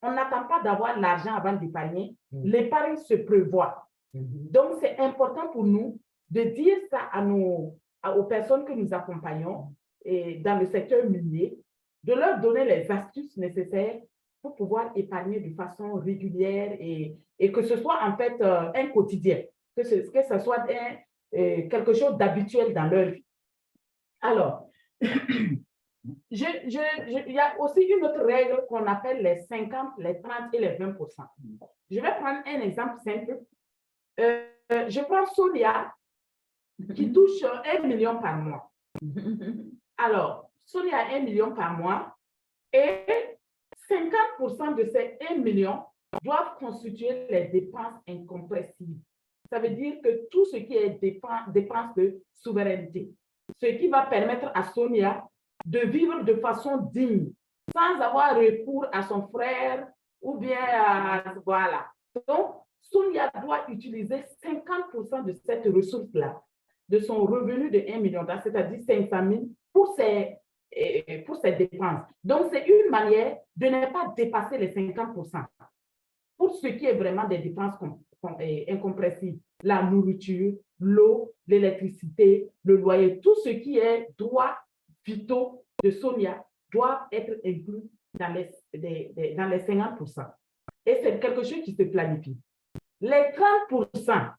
on n'attend pas d'avoir l'argent avant d'épargner. L'épargne se prévoit. Donc, c'est important pour nous de dire ça aux personnes que nous accompagnons et dans le secteur minier, de leur donner les astuces nécessaires pour pouvoir épargner de façon régulière et que ce soit en fait un quotidien, que ce soit quelque chose d'habituel dans leur vie. Alors, il y a aussi une autre règle qu'on appelle les 50, les 30 et les 20%. Je vais prendre un exemple simple. Je prends Sonia qui touche 1 million par mois. Alors, Sonia a 1 million par mois et 50% de ces 1 million doivent constituer les dépenses incompressibles. Ça veut dire que tout ce qui est dépenses de souveraineté, ce qui va permettre à Sonia de vivre de façon digne, sans avoir recours à son frère ou bien à... Voilà. Donc, Sonia doit utiliser 50% de cette ressource-là, de son revenu de 1 million, c'est-à-dire 500 000, pour ses dépenses. Donc, c'est une manière de ne pas dépasser les 50%. Pour ce qui est vraiment des dépenses incompressibles, la nourriture, l'eau, l'électricité, le loyer, tout ce qui est droits vitaux de Sonia doivent être inclus dans les 50%. Et c'est quelque chose qui se planifie. Les 30%,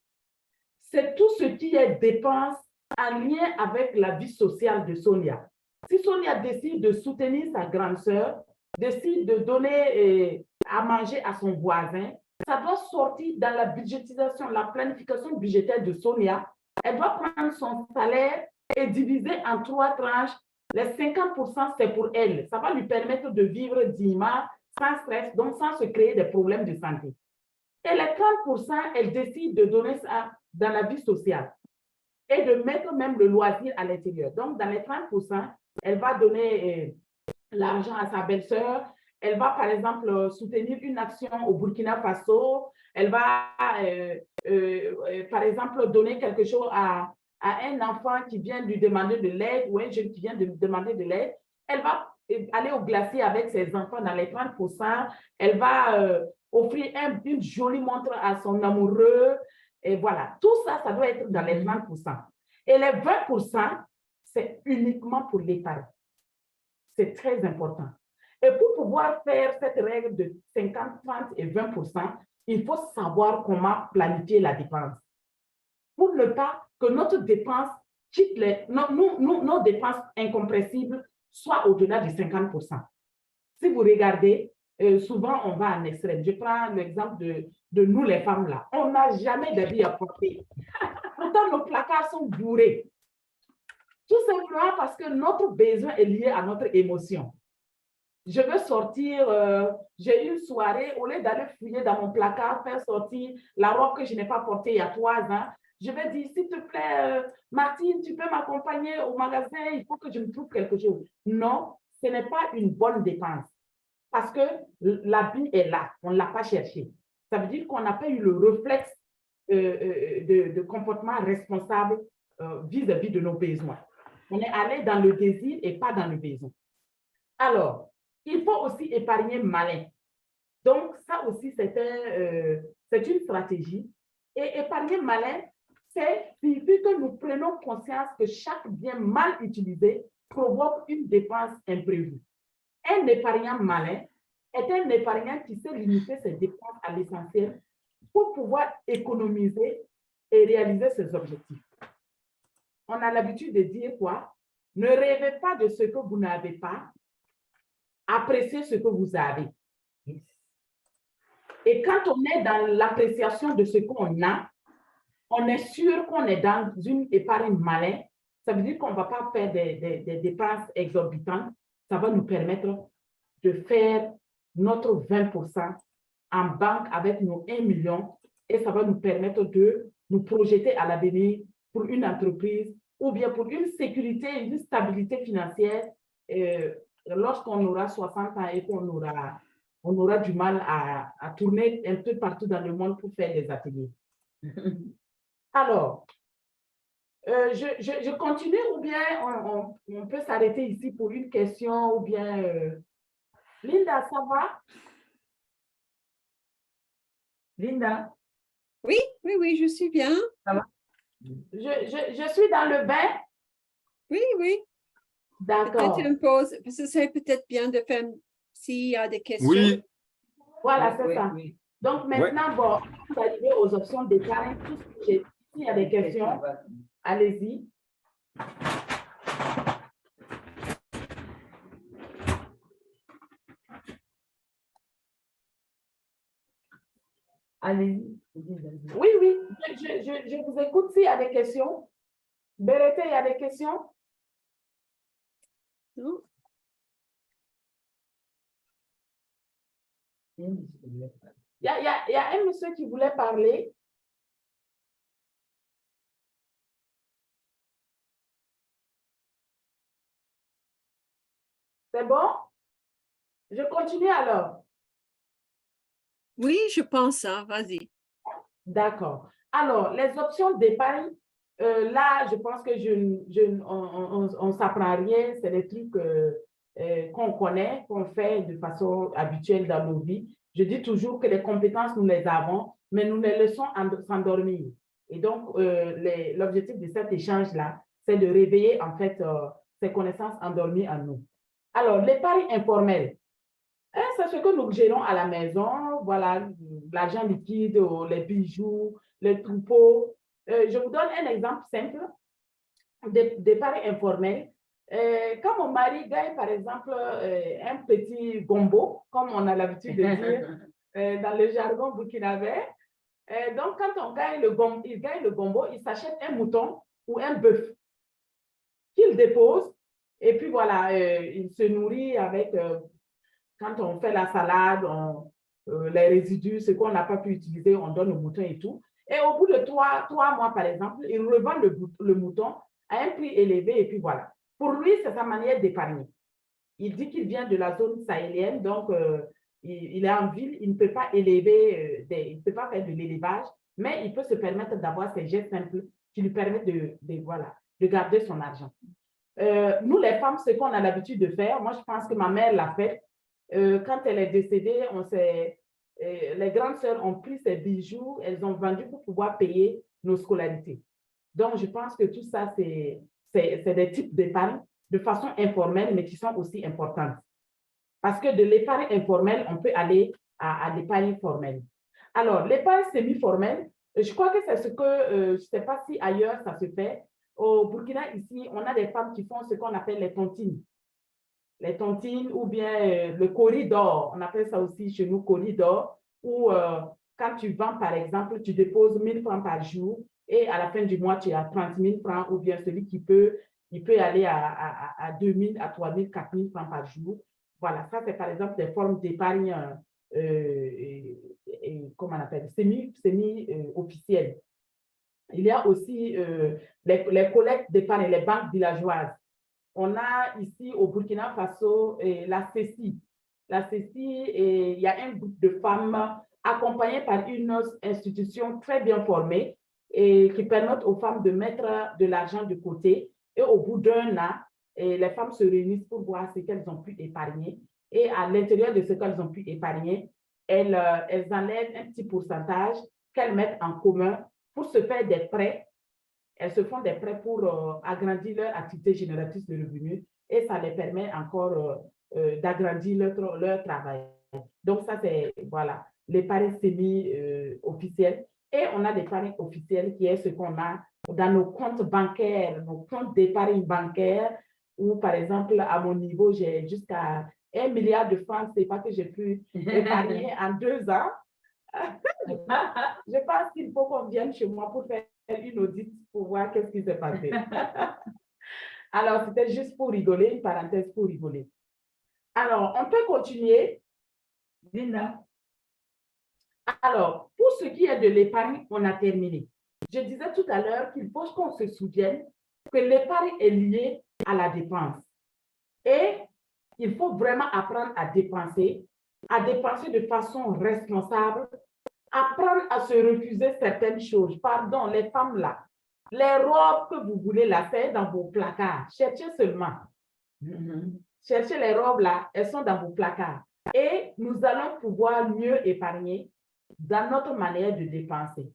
c'est tout ce qui est dépenses en lien avec la vie sociale de Sonia. Si Sonia décide de soutenir sa grande sœur, décide de donner à manger à son voisin, ça doit sortir dans la budgétisation, la planification budgétaire de Sonia. Elle doit prendre son salaire et diviser en 3 tranches. Les 50%, c'est pour elle. Ça va lui permettre de vivre dignement, sans stress, donc sans se créer des problèmes de santé. Et les 30%, elle décide de donner ça dans la vie sociale et de mettre même le loisir à l'intérieur. Donc, dans les 30%, elle va donner l'argent à sa belle-sœur. Elle va, par exemple, soutenir une action au Burkina Faso. Elle va, par exemple, donner quelque chose à un enfant qui vient lui demander de l'aide ou un jeune qui vient de demander de l'aide. Elle va aller au glacier avec ses enfants dans les 30%. Elle va offrir une jolie montre à son amoureux. Et voilà, tout ça, ça doit être dans les 30%. Et les 20%, c'est uniquement pour l'épargne. C'est très important. Et pour pouvoir faire cette règle de 50, 30 et 20%, il faut savoir comment planifier la dépense. Pour ne pas que notre dépense quitte nos dépenses incompressibles soient au-delà de 50%. Si vous regardez, souvent on va en extrême. Je prends l'exemple de nous les femmes là. On n'a jamais d'habits à porter. Pourtant, nos placards sont bourrés. Tout simplement parce que notre besoin est lié à notre émotion. Je veux sortir, j'ai une soirée, au lieu d'aller fouiller dans mon placard, faire sortir la robe que je n'ai pas portée il y a 3 ans, je vais dire, s'il te plaît, Martine, tu peux m'accompagner au magasin, il faut que je me trouve quelque chose. Non, ce n'est pas une bonne dépense parce que l'habit est là, on ne l'a pas cherché. ça veut dire qu'on n'a pas eu le réflexe de comportement responsable vis-à-vis de nos besoins. On est allé dans le désir et pas dans le besoin. Alors, il faut aussi épargner malin. Donc, ça aussi, c'est une stratégie. Et épargner malin, c'est suffit que nous prenons conscience que chaque bien mal utilisé provoque une dépense imprévue. Un épargnant malin est un épargnant qui sait limiter ses dépenses à l'essentiel pour pouvoir économiser et réaliser ses objectifs. On a l'habitude de dire quoi? Ne rêvez pas de ce que vous n'avez pas, appréciez ce que vous avez. Et quand on est dans l'appréciation de ce qu'on a, on est sûr qu'on est dans une épargne malin. Ça veut dire qu'on ne va pas faire des dépenses exorbitantes. Ça va nous permettre de faire notre 20% en banque avec nos 1 million et ça va nous permettre de nous projeter à l'avenir pour une entreprise ou bien pour une sécurité, une stabilité financière lorsqu'on aura 60 ans et qu'on aura du mal à tourner un peu partout dans le monde pour faire des ateliers. Alors, je continue ou bien on peut s'arrêter ici pour une question ou bien... Linda, ça va? Linda? Oui, je suis bien. Ça va? Je suis dans le bain? Oui. D'accord. Peut-être une pause. Ce serait peut-être bien de faire s'il y a des questions. Oui. Voilà, c'est ça. Oui. Donc maintenant, bon, on va arriver aux options d'épargne. S'il y a des questions, allez-y. Allez-y. Oui, je vous écoute s'il y a des questions. Bérété, il y a des questions? Non. Il y a un monsieur qui voulait parler. C'est bon? Je continue alors. Oui, je pense ça. Vas-y. D'accord. Alors, les options d'épargne, là, je pense que on ne s'apprend rien. C'est des trucs qu'on connaît, qu'on fait de façon habituelle dans nos vies. Je dis toujours que les compétences, nous les avons, mais nous les laissons s'endormir. Et donc, l'objectif de cet échange-là, c'est de réveiller en fait ces connaissances endormies en nous. Alors, l'épargne informelle, c'est ce que nous gérons à la maison, voilà, l'argent liquide, les bijoux, les troupeaux. Je vous donne un exemple simple d'épargne informelle. Quand mon mari gagne, par exemple, un petit gombo, comme on a l'habitude de dire dans le jargon burkinabé, donc quand on gagne il gagne le gombo, il s'achète un mouton ou un bœuf qu'il dépose et puis voilà, il se nourrit avec... quand on fait la salade, les résidus, ce qu'on n'a pas pu utiliser, on donne au mouton et tout. Et au bout de 3 mois, par exemple, il revend le mouton à un prix élevé et puis voilà. Pour lui, c'est sa manière d'épargner. Il dit qu'il vient de la zone sahélienne, donc il est en ville, il ne peut pas élever, il ne peut pas faire de l'élevage, mais il peut se permettre d'avoir ces gestes simples qui lui permettent de garder son argent. Nous, les femmes, ce qu'on a l'habitude de faire, moi, je pense que ma mère l'a fait. Quand elle est décédée, les grandes sœurs ont pris ses bijoux, elles ont vendu pour pouvoir payer nos scolarités. Donc, je pense que tout ça, c'est des types d'épargne de façon informelle, mais qui sont aussi importantes. Parce que de l'épargne informelle, on peut aller à l'épargne formelle. Alors, l'épargne semi-formelle, je crois que c'est ce que, je ne sais pas si ailleurs ça se fait. Au Burkina, ici, on a des femmes qui font ce qu'on appelle les tontines. Les tontines ou bien le corridor, on appelle ça aussi chez nous corridor, où quand tu vends, par exemple, tu déposes 1 000 francs par jour et à la fin du mois, tu as 30 000 francs ou bien celui qui peut aller à 2 000, à 3 000, 4 000 francs par jour. Voilà, ça, c'est par exemple des formes d'épargne, comment on appelle, semi-officielles. Il y a aussi les collectes d'épargne, les banques villageoises. On a ici au Burkina Faso la CECI. La CECI, il y a un groupe de femmes accompagnés par une institution très bien formée et qui permettent aux femmes de mettre de l'argent de côté. Et au bout d'un an, les femmes se réunissent pour voir ce qu'elles ont pu épargner. Et à l'intérieur de ce qu'elles ont pu épargner, elles enlèvent un petit pourcentage qu'elles mettent en commun pour se faire des prêts. Elles se font des prêts pour agrandir leur activité génératrice de revenus et ça les permet encore d'agrandir leur travail. Donc, ça, c'est voilà, l'épargne semi-officielle. Et on a l'épargne officielle qui est ce qu'on a dans nos comptes bancaires, nos comptes d'épargne bancaire, où, par exemple, à mon niveau, j'ai jusqu'à 1 milliard de francs, c'est pas que j'ai pu épargner en 2 ans. Je pense qu'il faut qu'on vienne chez moi pour faire une audit pour voir qu'est-ce qui s'est passé. Alors, c'était juste pour rigoler, une parenthèse pour rigoler. Alors, on peut continuer. Linda. Alors, pour ce qui est de l'épargne, on a terminé. Je disais tout à l'heure qu'il faut qu'on se souvienne que l'épargne est liée à la dépense. Et il faut vraiment apprendre à dépenser de façon responsable, apprendre à se refuser certaines choses. Pardon, les femmes là, les robes que vous voulez là, c'est dans vos placards. Cherchez seulement. Cherchez les robes là, elles sont dans vos placards. Et nous allons pouvoir mieux épargner dans notre manière de dépenser.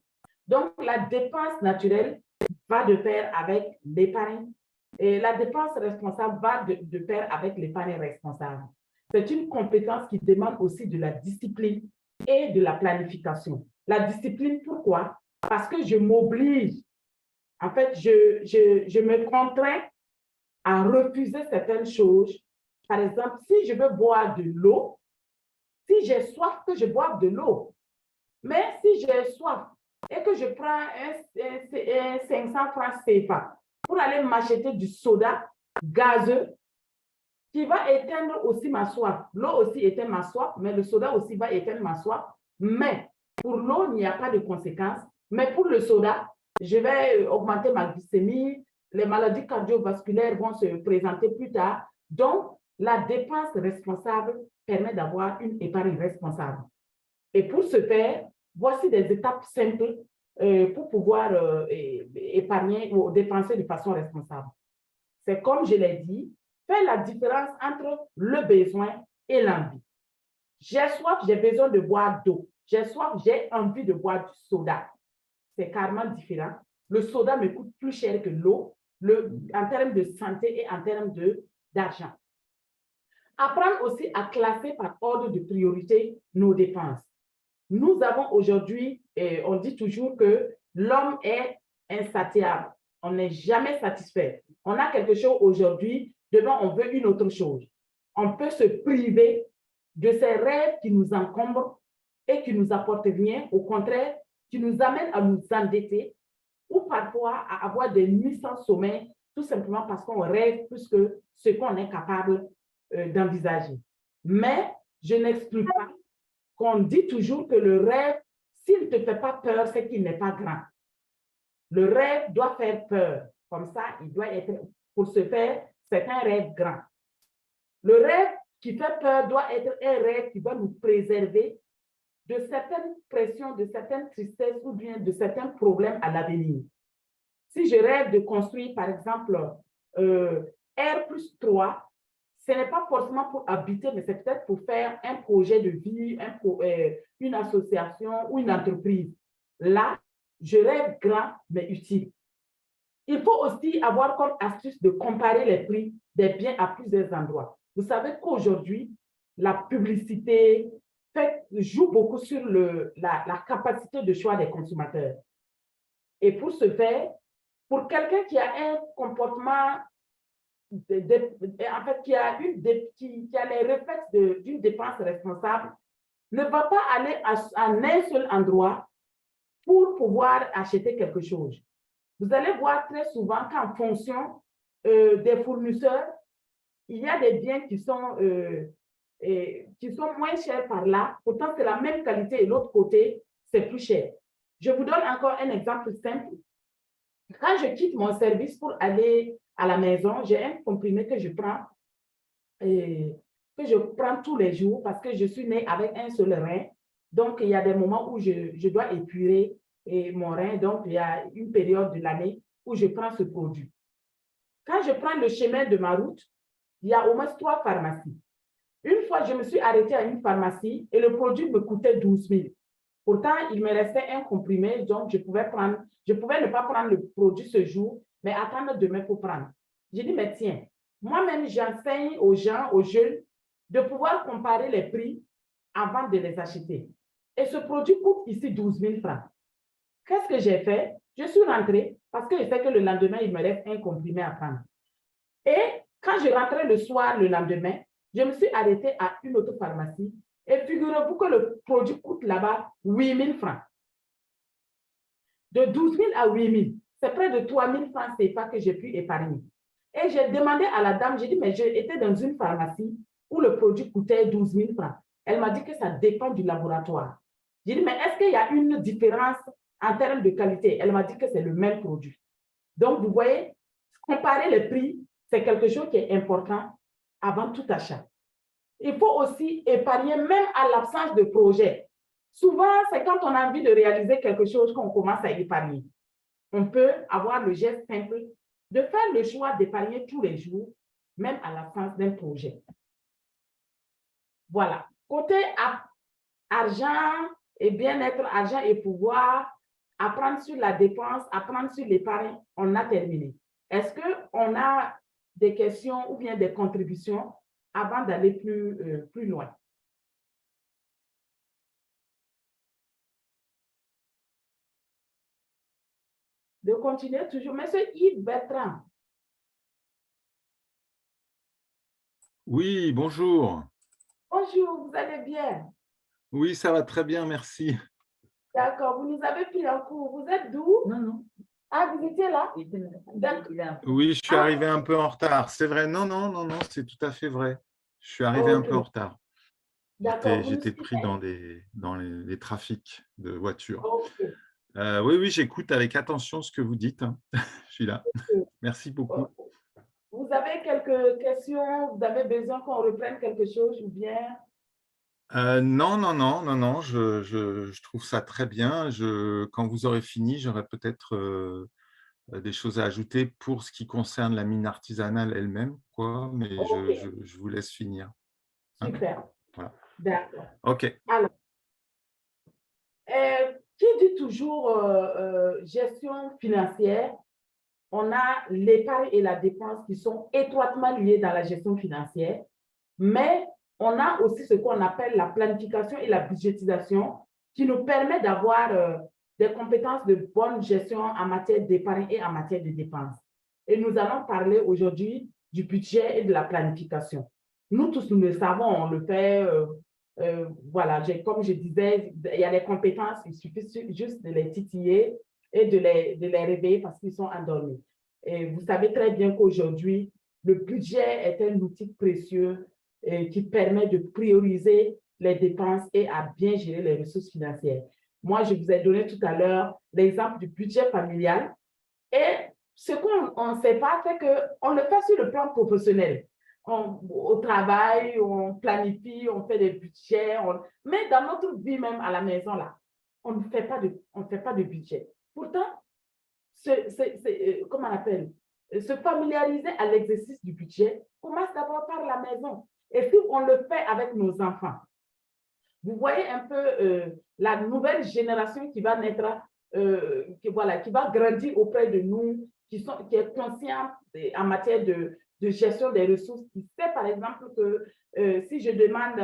Donc, la dépense naturelle va de pair avec l'épargne. Et la dépense responsable va de pair avec l'épargne responsable. C'est une compétence qui demande aussi de la discipline et de la planification. La discipline, pourquoi? Parce que je m'oblige. En fait, je me contrains à refuser certaines choses. Par exemple, si je veux boire de l'eau, si j'ai soif, que je boive de l'eau. Mais si j'ai soif et que je prends un 500 francs CFA pour aller m'acheter du soda gazeux qui va éteindre aussi ma soif. L'eau aussi éteint ma soif, mais le soda aussi va éteindre ma soif. Mais pour l'eau, il n'y a pas de conséquences. Mais pour le soda, je vais augmenter ma glycémie, les maladies cardiovasculaires vont se présenter plus tard. Donc, la dépense responsable permet d'avoir une épargne responsable. Et pour ce faire, voici des étapes simples pour pouvoir épargner ou dépenser de façon responsable. C'est comme je l'ai dit, faire la différence entre le besoin et l'envie. J'ai soif, j'ai besoin de boire d'eau. J'ai soif, j'ai envie de boire du soda. C'est carrément différent. Le soda me coûte plus cher que l'eau en termes de santé et en termes d'argent. Apprendre aussi à classer par ordre de priorité nos dépenses. Nous avons aujourd'hui, on dit toujours que l'homme est insatiable. On n'est jamais satisfait. On a quelque chose aujourd'hui, demain on veut une autre chose. On peut se priver de ces rêves qui nous encombrent et qui nous apportent rien, au contraire, qui nous amènent à nous endetter ou parfois à avoir des nuits sans sommeil, tout simplement parce qu'on rêve plus que ce qu'on est capable d'envisager. Mais je n'exclus pas qu'on dit toujours que le rêve, s'il ne te fait pas peur, c'est qu'il n'est pas grand. Le rêve doit faire peur. Comme ça, il doit être, pour ce faire, c'est un rêve grand. Le rêve qui fait peur doit être un rêve qui va nous préserver de certaines pressions, de certaines tristesses ou bien de certains problèmes à l'avenir. Si je rêve de construire, par exemple, R+3, ce n'est pas forcément pour habiter, mais c'est peut-être pour faire un projet de vie, une association ou une entreprise. Là, je rêve grand, mais utile. Il faut aussi avoir comme astuce de comparer les prix des biens à plusieurs endroits. Vous savez qu'aujourd'hui, la publicité joue beaucoup sur la capacité de choix des consommateurs. Et pour ce faire, pour quelqu'un qui a un comportement en fait, qui a les réflexes d'une dépense responsable, ne va pas aller à un seul endroit pour pouvoir acheter quelque chose. Vous allez voir très souvent qu'en fonction des fournisseurs, il y a des biens qui sont moins chers par là, pourtant c'est la même qualité et l'autre côté, c'est plus cher. Je vous donne encore un exemple simple. Quand je quitte mon service pour aller à la maison, j'ai un comprimé que je prends tous les jours parce que je suis née avec un seul rein. Donc, il y a des moments où je dois épurer mon rein. Donc, il y a une période de l'année où je prends ce produit. Quand je prends le chemin de ma route, il y a au moins 3 pharmacies. Une fois, je me suis arrêtée à une pharmacie et le produit me coûtait 12 000. Pourtant, il me restait un comprimé, donc je pouvais ne pas prendre le produit ce jour, mais attendre demain pour prendre. J'ai dit, mais tiens, moi-même, j'enseigne aux gens, aux jeunes, de pouvoir comparer les prix avant de les acheter. Et ce produit coûte ici 12 000 francs. Qu'est-ce que j'ai fait? Je suis rentrée parce que je sais que le lendemain, il me reste un comprimé à prendre. Et quand je rentrais le soir, le lendemain, je me suis arrêtée à une autre pharmacie et figurez-vous que le produit coûte là-bas 8 000 francs. De 12 000 à 8 000, c'est près de 3 000 francs CFA que j'ai pu épargner. Et j'ai demandé à la dame, j'ai dit, mais j'étais dans une pharmacie où le produit coûtait 12 000 francs. Elle m'a dit que ça dépend du laboratoire. J'ai dit, mais est-ce qu'il y a une différence en termes de qualité? Elle m'a dit que c'est le même produit. Donc, vous voyez, comparer les prix, c'est quelque chose qui est important avant tout achat. Il faut aussi épargner même à l'absence de projet. Souvent, c'est quand on a envie de réaliser quelque chose qu'on commence à épargner. On peut avoir le geste simple de faire le choix d'épargner tous les jours, même à l'absence d'un projet. Voilà. Côté argent et bien-être, argent et pouvoir, apprendre sur la dépense, apprendre sur l'épargne, on a terminé. Est-ce qu'on a des questions ou bien des contributions avant d'aller plus loin? De continuer toujours. Monsieur Yves Bertrand. Oui, bonjour. Bonjour, vous allez bien? Oui, ça va très bien, merci. D'accord, vous nous avez pris en cours. Vous êtes d'où? Non, non. Ah, vous étiez là? Oui, je suis arrivé un peu en retard. C'est vrai, non, c'est tout à fait vrai. Je suis arrivé un peu en retard. J'étais pris dans les trafics de voitures. Okay. Oui, j'écoute avec attention ce que vous dites. Je suis là. Merci beaucoup. Vous avez quelques questions? Vous avez besoin qu'on reprenne quelque chose ou bien? Non, je trouve ça très bien. Quand vous aurez fini, j'aurai peut-être des choses à ajouter pour ce qui concerne la mine artisanale elle-même, quoi, mais je vous laisse finir. Super. Voilà. D'accord. OK. Alors, qui dit toujours gestion financière, on a l'épargne et la dépense qui sont étroitement liées dans la gestion financière, mais on a aussi ce qu'on appelle la planification et la budgétisation qui nous permet d'avoir des compétences de bonne gestion en matière d'épargne et en matière de dépenses. Et nous allons parler aujourd'hui du budget et de la planification. Nous tous, nous le savons, on le fait, voilà, comme je disais, il y a les compétences, il suffit juste de les titiller et de les réveiller parce qu'ils sont endormis. Et vous savez très bien qu'aujourd'hui, le budget est un outil précieux qui permet de prioriser les dépenses et à bien gérer les ressources financières. Moi, je vous ai donné tout à l'heure l'exemple du budget familial. Et ce qu'on ne sait pas, c'est qu'on le fait sur le plan professionnel. Au travail, on planifie, on fait des budgets, mais dans notre vie même à la maison, là, on ne fait pas de budget. Pourtant, comment on appelle, se familiariser à l'exercice du budget commence d'abord par la maison. Et puis, on le fait avec nos enfants. Vous voyez un peu la nouvelle génération qui va naître, qui va grandir auprès de nous, qui est consciente en matière de gestion des ressources, qui sait par exemple que si je demande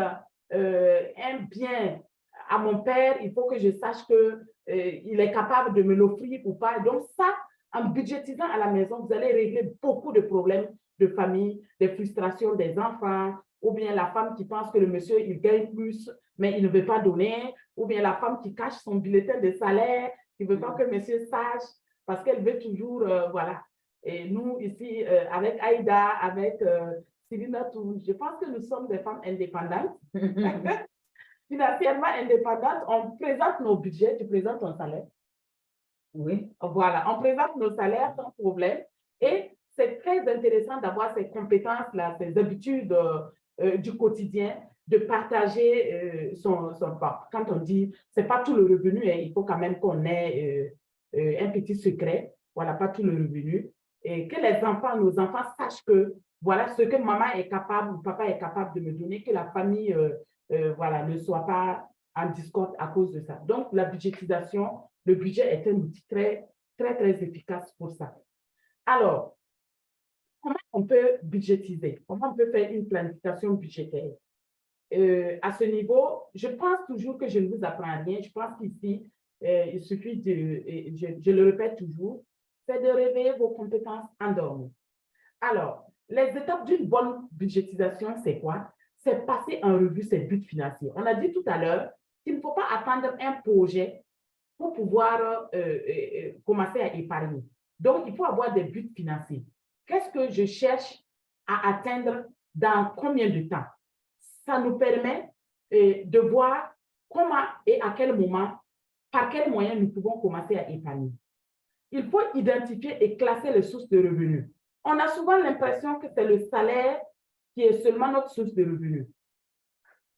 un bien à mon père, il faut que je sache qu'il est capable de me l'offrir ou pas. Donc ça, en budgétisant à la maison, vous allez régler beaucoup de problèmes de famille, des frustrations des enfants, ou bien la femme qui pense que le monsieur, il gagne plus, mais il ne veut pas donner, ou bien la femme qui cache son bulletin de salaire, qui ne veut pas que monsieur sache, parce qu'elle veut toujours, voilà. Et nous, ici, avec Aïda, avec Cyrina, je pense que nous sommes des femmes indépendantes, financièrement indépendantes. On présente nos budgets, tu présentes ton salaire. Oui. Voilà, on présente nos salaires sans problème. Et c'est très intéressant d'avoir ces compétences-là, ces habitudes du quotidien, de partager quand on dit, ce n'est pas tout le revenu, hein, il faut quand même qu'on ait un petit secret, voilà, pas tout le revenu, et que les enfants, nos enfants sachent que voilà ce que maman est capable ou papa est capable de me donner, que la famille voilà, ne soit pas en discorde à cause de ça. Donc, la budgétisation, le budget est un outil très, très, très efficace pour ça. Alors, comment on peut budgétiser? Comment on peut faire une planification budgétaire? À ce niveau, je pense toujours que je ne vous apprends rien. Je pense qu'ici, il suffit je le répète toujours, c'est de réveiller vos compétences endormies. Alors, les étapes d'une bonne budgétisation, c'est quoi? C'est passer en revue ses buts financiers. On a dit tout à l'heure qu'il ne faut pas attendre un projet pour pouvoir commencer à épargner. Donc, il faut avoir des buts financiers. Qu'est-ce que je cherche à atteindre dans combien de temps? Ça nous permet de voir comment et à quel moment, par quels moyens nous pouvons commencer à épargner. Il faut identifier et classer les sources de revenus. On a souvent l'impression que c'est le salaire qui est seulement notre source de revenus.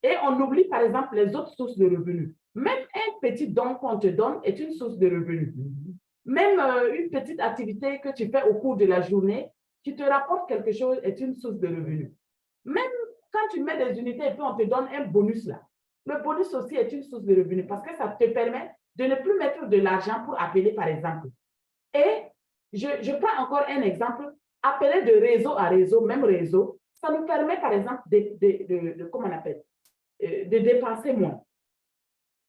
Et on oublie, par exemple, les autres sources de revenus. Même un petit don qu'on te donne est une source de revenus. Même une petite activité que tu fais au cours de la journée, qui te rapporte quelque chose, est une source de revenus. Même quand tu mets des unités et puis on te donne un bonus là, le bonus aussi est une source de revenus parce que ça te permet de ne plus mettre de l'argent pour appeler, par exemple. Et je prends encore un exemple, appeler de réseau à réseau, même réseau, ça nous permet, par exemple, comment on appelle, de dépenser moins.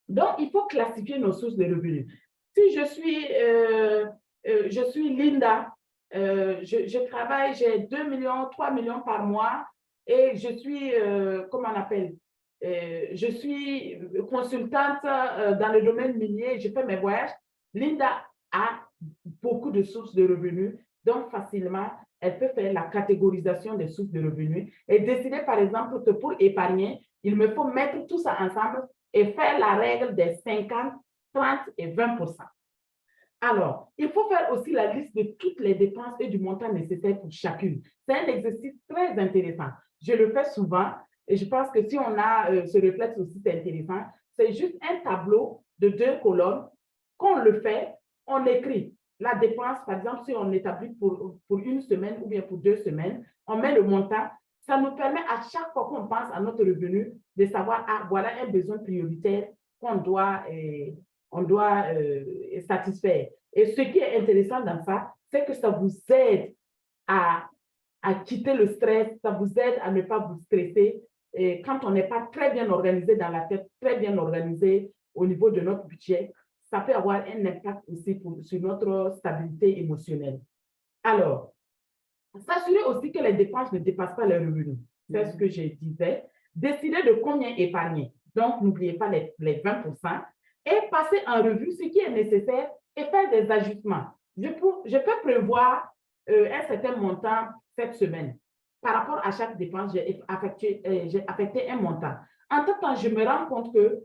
Donc, il faut classifier nos sources de revenus. Si je suis Linda, je travaille, j'ai 2 millions, 3 millions par mois et je suis, comment on appelle, je suis consultante dans le domaine minier, je fais mes voyages. Linda a beaucoup de sources de revenus, donc facilement, elle peut faire la catégorisation des sources de revenus et décider, par exemple, que pour épargner, il me faut mettre tout ça ensemble et faire la règle des 50, 30 et 20%. Alors, il faut faire aussi la liste de toutes les dépenses et du montant nécessaire pour chacune. C'est un exercice très intéressant. Je le fais souvent et je pense que si on a ce réflexe aussi, c'est intéressant. C'est juste un tableau de 2 colonnes. Quand on le fait, on écrit la dépense, par exemple, si on établit pour une semaine ou bien pour 2 semaines, on met le montant. Ça nous permet à chaque fois qu'on pense à notre revenu de savoir, ah, voilà un besoin prioritaire qu'on doit, satisfaire. Et ce qui est intéressant dans ça, c'est que ça vous aide à quitter le stress, ça vous aide à ne pas vous stresser. Et quand on n'est pas très bien organisé dans la tête, très bien organisé au niveau de notre budget, ça peut avoir un impact aussi sur notre stabilité émotionnelle. Alors, s'assurer aussi que les dépenses ne dépassent pas les revenus. C'est ce que je disais. Décider de combien épargner. Donc, n'oubliez pas les 20%. Et passer en revue ce qui est nécessaire et faire des ajustements. Je peux prévoir un certain montant cette semaine. Par rapport à chaque dépense, j'ai affecté un montant. En tout temps, je me rends compte que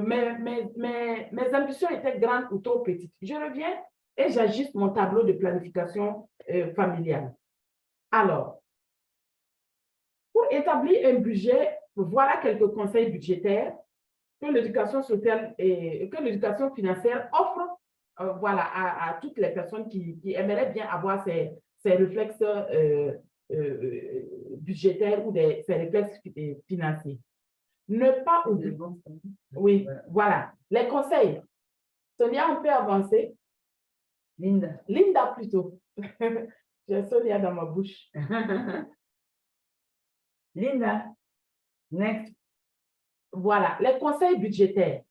mes ambitions étaient grandes ou trop petites. Je reviens et j'ajuste mon tableau de planification familiale. Alors, pour établir un budget, voilà quelques conseils budgétaires que l'éducation sociale et que l'éducation financière offre voilà, à toutes les personnes qui aimeraient bien avoir ces réflexes budgétaires ou ces réflexes financiers. Ne pas oublier. Oui, voilà. Les conseils. Sonia, on peut avancer. Linda plutôt. J'ai Sonia dans ma bouche. Linda, next. Voilà, les conseils budgétaires.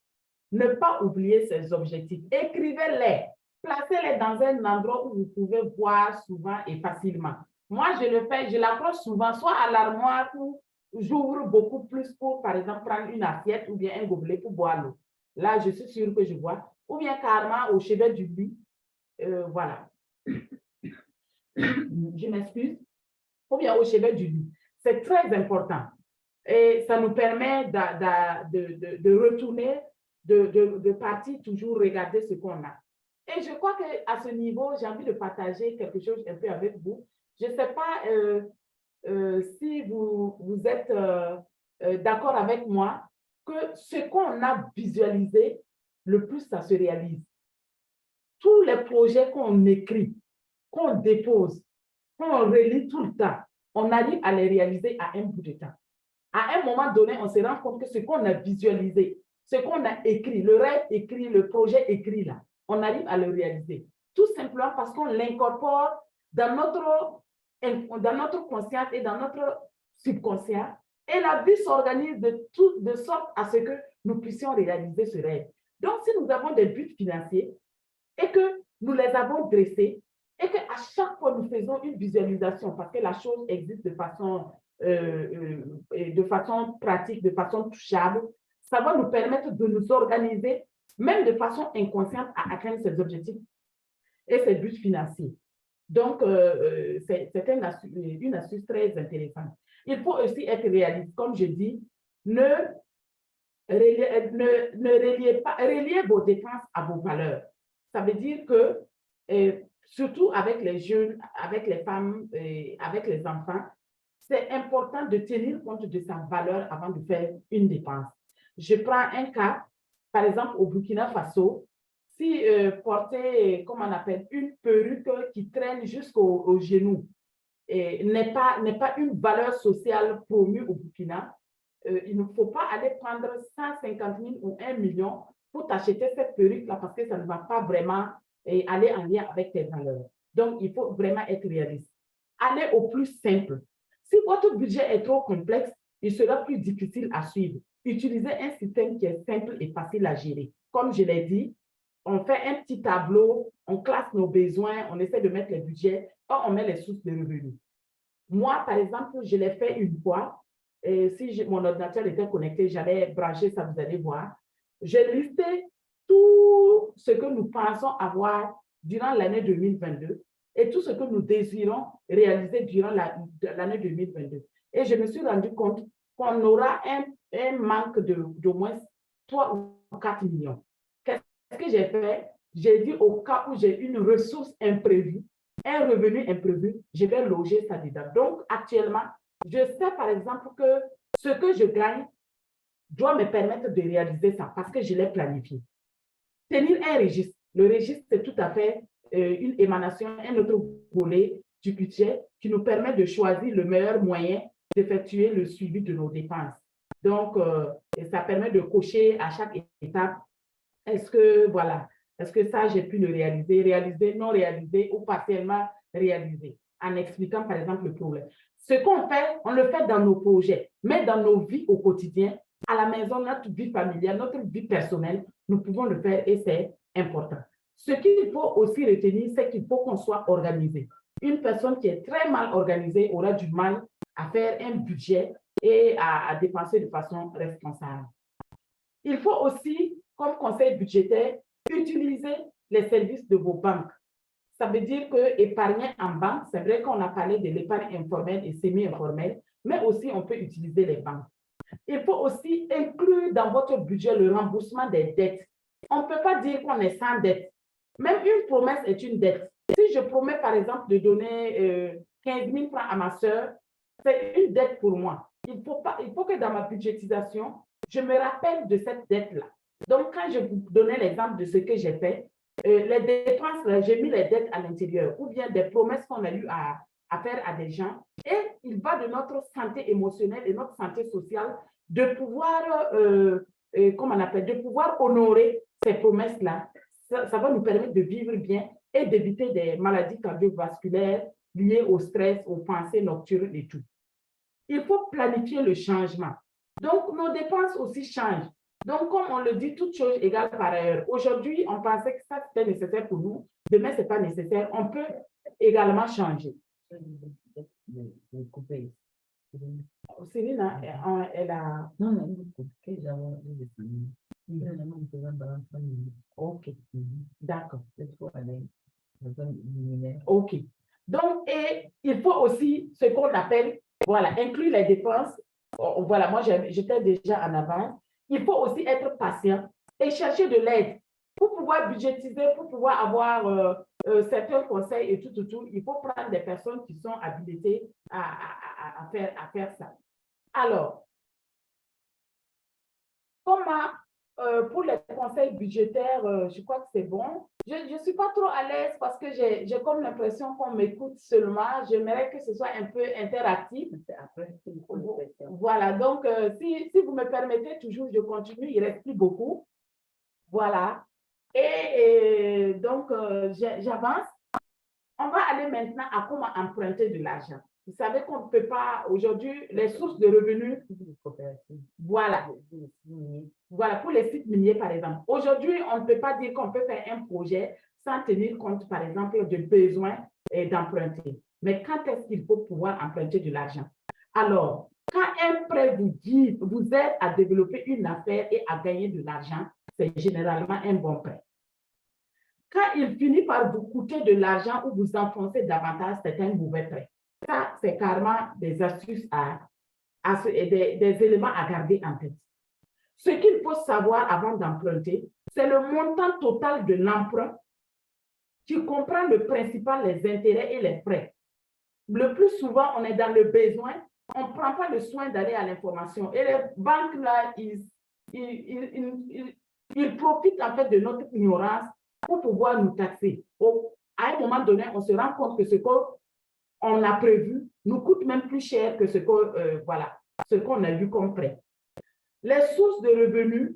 Ne pas oublier ces objectifs. Écrivez-les. Placez-les dans un endroit où vous pouvez voir souvent et facilement. Moi, je le fais, je l'approche souvent, soit à l'armoire où j'ouvre beaucoup plus pour, par exemple, prendre une assiette ou bien un gobelet pour boire l'eau. Là, je suis sûre que je bois. Ou bien carrément au chevet du lit. Voilà. Je m'excuse. Ou bien au chevet du lit. C'est très important. Et ça nous permet de retourner, de partir toujours regarder ce qu'on a. Et je crois qu'à ce niveau, j'ai envie de partager quelque chose un peu avec vous. Je ne sais pas si vous vous êtes d'accord avec moi que ce qu'on a visualisé, le plus ça se réalise. Tous les projets qu'on écrit, qu'on dépose, qu'on relit tout le temps, on arrive à les réaliser à un bout de temps. À un moment donné, on se rend compte que ce qu'on a visualisé, ce qu'on a écrit, le rêve écrit, le projet écrit là, on arrive à le réaliser. Tout simplement parce qu'on l'incorpore dans notre conscience et dans notre subconscient. Et la vie s'organise de sorte à ce que nous puissions réaliser ce rêve. Donc, si nous avons des buts financiers et que nous les avons dressés et qu'à chaque fois nous faisons une visualisation parce que la chose existe de façon pratique, de façon touchable, ça va nous permettre de nous organiser, même de façon inconsciente, à atteindre ces objectifs et ces buts financiers. Donc, c'est une astuce très intéressante. Il faut aussi être réaliste. Comme je dis, reliez vos dépenses à vos valeurs. Ça veut dire que, surtout avec les jeunes, avec les femmes, avec les enfants, c'est important de tenir compte de sa valeur avant de faire une dépense. Je prends un cas, par exemple, au Burkina Faso, si porter, comment on appelle, une perruque qui traîne jusqu'au genou n'est pas une valeur sociale promue au Burkina, il ne faut pas aller prendre 150 000 ou 1 million pour t'acheter cette perruque-là parce que ça ne va pas vraiment aller en lien avec tes valeurs. Donc, il faut vraiment être réaliste. Allez au plus simple. Si votre budget est trop complexe, il sera plus difficile à suivre. Utilisez un système qui est simple et facile à gérer. Comme je l'ai dit, on fait un petit tableau, on classe nos besoins, on essaie de mettre les budgets, on met les sources de revenus. Moi, par exemple, je l'ai fait une fois. Et si mon ordinateur était connecté, j'allais brancher ça, vous allez voir. J'ai listé tout ce que nous pensons avoir durant l'année 2022 et tout ce que nous désirons réaliser durant l'année 2022. Et je me suis rendu compte qu'on aura un manque d'au moins 3 ou 4 millions. Qu'est-ce que j'ai fait? J'ai dit au cas où j'ai une ressource imprévue, un revenu imprévu, je vais loger ça dedans. Donc, actuellement, je sais par exemple que ce que je gagne doit me permettre de réaliser ça parce que je l'ai planifié. Tenir un registre. Le registre, c'est tout à fait une émanation, un autre volet du budget qui nous permet de choisir le meilleur moyen d'effectuer le suivi de nos dépenses. Donc, ça permet de cocher à chaque étape. Est-ce que ça, j'ai pu le réaliser, non réaliser ou partiellement réaliser, en expliquant par exemple le problème. Ce qu'on fait, on le fait dans nos projets, mais dans nos vies au quotidien, à la maison, notre vie familiale, notre vie personnelle, nous pouvons le faire et c'est important. Ce qu'il faut aussi retenir, c'est qu'il faut qu'on soit organisé. Une personne qui est très mal organisée aura du mal à faire un budget et à dépenser de façon responsable. Il faut aussi, comme conseil budgétaire, utiliser les services de vos banques. Ça veut dire que épargner en banque, c'est vrai qu'on a parlé de l'épargne informelle et semi-informelle, mais aussi on peut utiliser les banques. Il faut aussi inclure dans votre budget le remboursement des dettes. On ne peut pas dire qu'on est sans dette. Même une promesse est une dette. Si je promets par exemple de donner 15 000 francs à ma soeur, c'est une dette pour moi. Il faut que dans ma budgétisation, je me rappelle de cette dette-là. Donc, quand je vous donnais l'exemple de ce que j'ai fait, les dépenses, j'ai mis les dettes à l'intérieur ou bien des promesses qu'on a eu à faire à des gens. Et il va de notre santé émotionnelle et notre santé sociale de pouvoir, de pouvoir honorer ces promesses-là. Ça va nous permettre de vivre bien et d'éviter des maladies cardiovasculaires liées au stress, aux pensées nocturnes et tout. Il faut planifier le changement. Donc, nos dépenses aussi changent. Donc, comme on le dit, toute chose égale par ailleurs. Aujourd'hui, on pensait que ça, c'était nécessaire pour nous. Demain, ce n'est pas nécessaire. On peut également changer. Céline, elle a... Non, OK. D'accord. OK. Donc, et il faut aussi ce qu'on appelle, voilà, inclure les dépenses. Voilà, moi, j'étais déjà en avance. Il faut aussi être patient et chercher de l'aide. Pour pouvoir budgétiser, pour pouvoir avoir certains conseils et tout, il faut prendre des personnes qui sont habilitées à faire ça. Alors, pour les conseils budgétaires, je crois que c'est bon. Je ne suis pas trop à l'aise parce que j'ai comme l'impression qu'on m'écoute seulement. J'aimerais que ce soit un peu interactif. Voilà, donc si vous me permettez, toujours, je continue, il ne reste plus beaucoup. Voilà. Et donc, j'avance. On va aller maintenant à comment emprunter de l'argent. Vous savez qu'on ne peut pas, aujourd'hui, les sources de revenus, voilà. Voilà, pour les sites miniers, par exemple. Aujourd'hui, on ne peut pas dire qu'on peut faire un projet sans tenir compte, par exemple, de besoins d'emprunter. Mais quand est-ce qu'il faut pouvoir emprunter de l'argent? Alors, quand un prêt vous aide à développer une affaire et à gagner de l'argent, c'est généralement un bon prêt. Quand il finit par vous coûter de l'argent ou vous enfoncer davantage, c'est un mauvais prêt. Ça, c'est carrément des astuces, des éléments à garder en tête. Ce qu'il faut savoir avant d'emprunter, c'est le montant total de l'emprunt qui comprend le principal, les intérêts et les frais. Le plus souvent, on est dans le besoin, on ne prend pas le soin d'aller à l'information. Et les banques, là, ils profitent en fait de notre ignorance pour pouvoir nous taxer. À un moment donné, on se rend compte que ce qu'on a prévu nous coûte même plus cher que ce qu'on a vu comme prêt. Les sources de revenus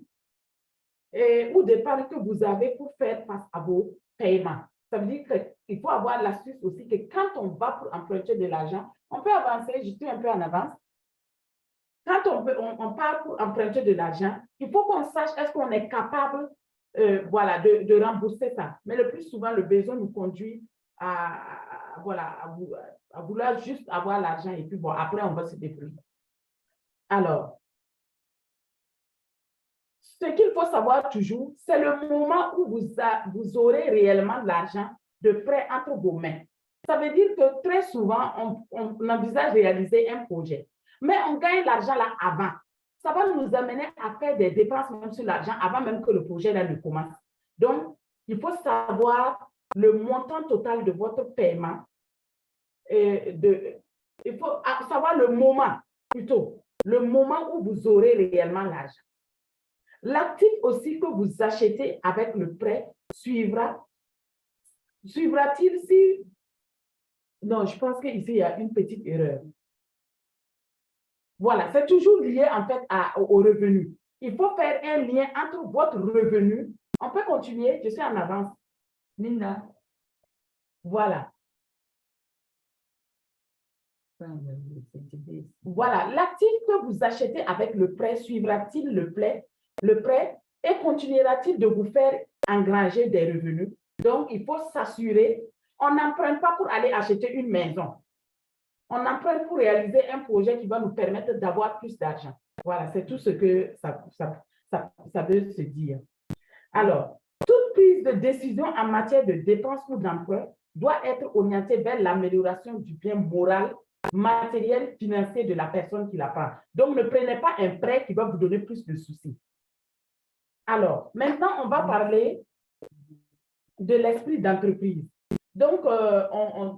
ou d'épargne que vous avez pour faire face à vos paiements. Ça veut dire qu'il faut avoir l'astuce aussi que quand on va pour emprunter de l'argent, on peut avancer, je suis un peu en avance. Quand on part pour emprunter de l'argent, il faut qu'on sache est-ce qu'on est capable de rembourser ça. Mais le plus souvent, le besoin nous conduit à vouloir juste avoir l'argent et puis bon, après, on va se débrouiller. Alors, ce qu'il faut savoir toujours, c'est le moment où vous aurez réellement l'argent de prêt entre vos mains. Ça veut dire que très souvent, on envisage réaliser un projet, mais on gagne l'argent là avant. Ça va nous amener à faire des dépenses même sur l'argent avant même que le projet là ne commence. Donc, il faut savoir le montant total de votre paiement. Il faut savoir le moment où vous aurez réellement l'argent. L'actif aussi que vous achetez avec le prêt suivra-t-il si... Non, je pense qu'ici, il y a une petite erreur. Voilà, c'est toujours lié en fait au revenu. Il faut faire un lien entre votre revenu. On peut continuer, je suis en avance. Linda. Voilà. Voilà, l'actif que vous achetez avec le prêt suivra-t-il le prêt et continuera-t-il de vous faire engranger des revenus? Donc, il faut s'assurer, on n'emprunte pas pour aller acheter une maison. On emprunte pour réaliser un projet qui va nous permettre d'avoir plus d'argent. Voilà, c'est tout ce que ça veut se dire. Alors, toute prise de décision en matière de dépenses ou d'emprunt doit être orientée vers l'amélioration du bien moral, matériel, financier de la personne qui la prend. Donc, ne prenez pas un prêt qui va vous donner plus de soucis. Alors, maintenant, on va parler de l'esprit d'entreprise. Donc,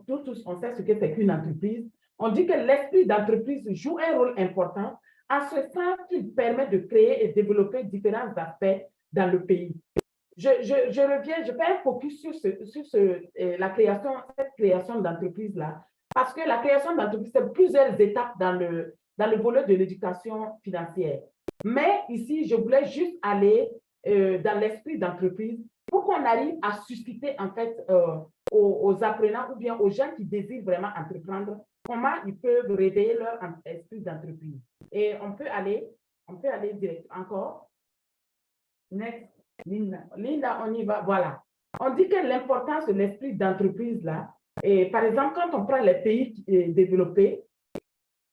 tous, on sait ce que c'est qu'une entreprise. On dit que l'esprit d'entreprise joue un rôle important en ce sens qu'il permet de créer et développer différents aspects dans le pays. Je reviens, je fais un focus sur cette création d'entreprise-là, parce que la création d'entreprise, c'est plusieurs étapes dans le volet de l'éducation financière. Mais ici, je voulais juste aller dans l'esprit d'entreprise pour qu'on arrive à susciter en fait aux apprenants ou bien aux gens qui désirent vraiment entreprendre, comment ils peuvent réveiller leur esprit d'entreprise. Et on peut aller direct encore. Next. Linda, on y va. Voilà. On dit que l'importance de l'esprit d'entreprise là, et par exemple, quand on prend les pays développés,